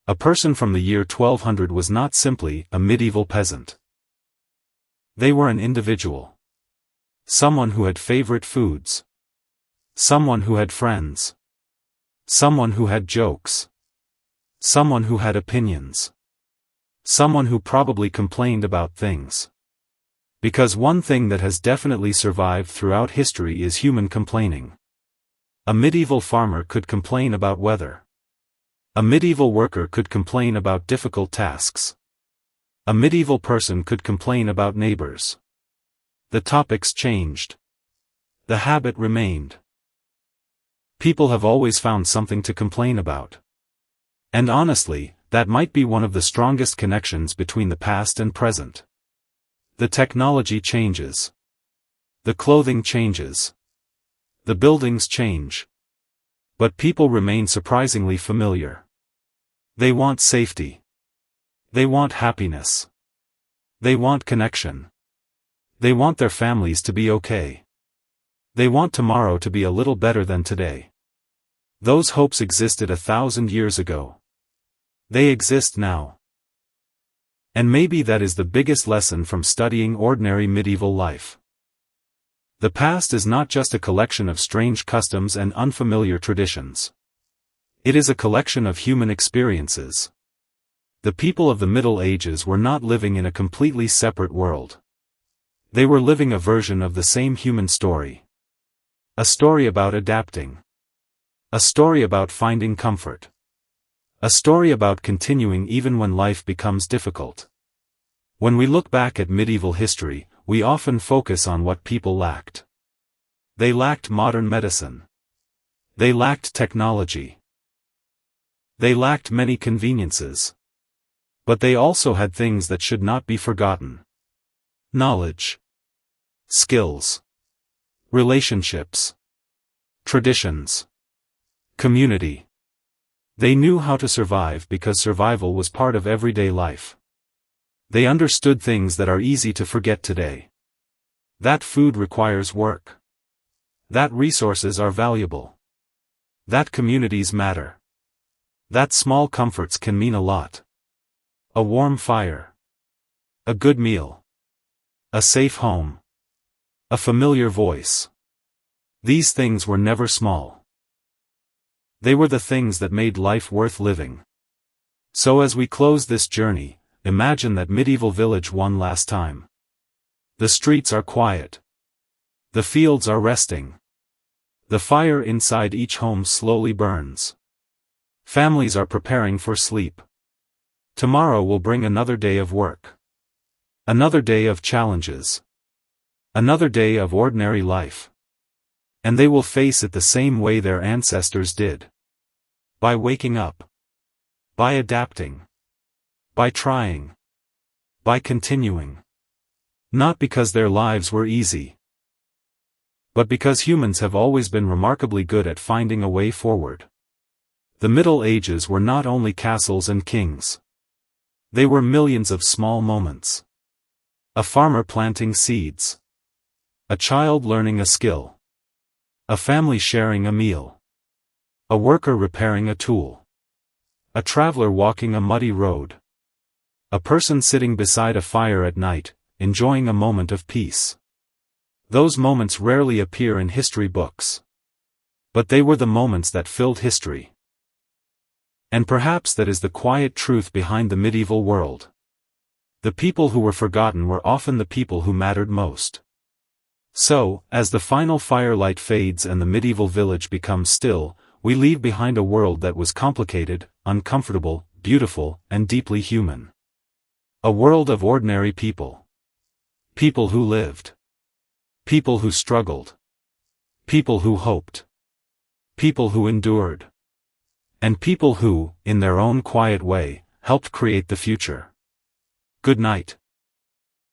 A person from the year 1200 was not simply a medieval peasant. They were an individual. Someone who had favorite foods. Someone who had friends. Someone who had jokes. Someone who had opinions. Someone who probably complained about things. Because one thing that has definitely survived throughout history is human complaining. A medieval farmer could complain about weather. A medieval worker could complain about difficult tasks. A medieval person could complain about neighbors. The topics changed. The habit remained. People have always found something to complain about. And honestly, that might be one of the strongest connections between the past and present. The technology changes. The clothing changes. The buildings change. But people remain surprisingly familiar. They want safety. They want happiness. They want connection. They want their families to be okay. They want tomorrow to be a little better than today. Those hopes existed 1,000 years ago. They exist now. And maybe that is the biggest lesson from studying ordinary medieval life. The past is not just a collection of strange customs and unfamiliar traditions. It is a collection of human experiences. The people of the Middle Ages were not living in a completely separate world. They were living a version of the same human story. A story about adapting. A story about finding comfort. A story about continuing even when life becomes difficult. When we look back at medieval history, we often focus on what people lacked. They lacked modern medicine. They lacked technology. They lacked many conveniences. But they also had things that should not be forgotten. Knowledge. Skills. Relationships. Traditions. Community. They knew how to survive because survival was part of everyday life. They understood things that are easy to forget today. That food requires work. That resources are valuable. That communities matter. That small comforts can mean a lot. A warm fire. A good meal. A safe home. A familiar voice. These things were never small. They were the things that made life worth living. So as we close this journey, imagine that medieval village one last time. The streets are quiet. The fields are resting. The fire inside each home slowly burns. Families are preparing for sleep. Tomorrow will bring another day of work. Another day of challenges. Another day of ordinary life. And they will face it the same way their ancestors did. By waking up. By adapting. By trying. By continuing. Not because their lives were easy, but because humans have always been remarkably good at finding a way forward. The Middle Ages were not only castles and kings. They were millions of small moments. A farmer planting seeds. A child learning a skill. A family sharing a meal. A worker repairing a tool. A traveler walking a muddy road. A person sitting beside a fire at night, enjoying a moment of peace. Those moments rarely appear in history books. But they were the moments that filled history. And perhaps that is the quiet truth behind the medieval world. The people who were forgotten were often the people who mattered most. So, as the final firelight fades and the medieval village becomes still, we leave behind a world that was complicated, uncomfortable, beautiful, and deeply human. A world of ordinary people. People who lived. People who struggled. People who hoped. People who endured. And people who, in their own quiet way, helped create the future. Good night.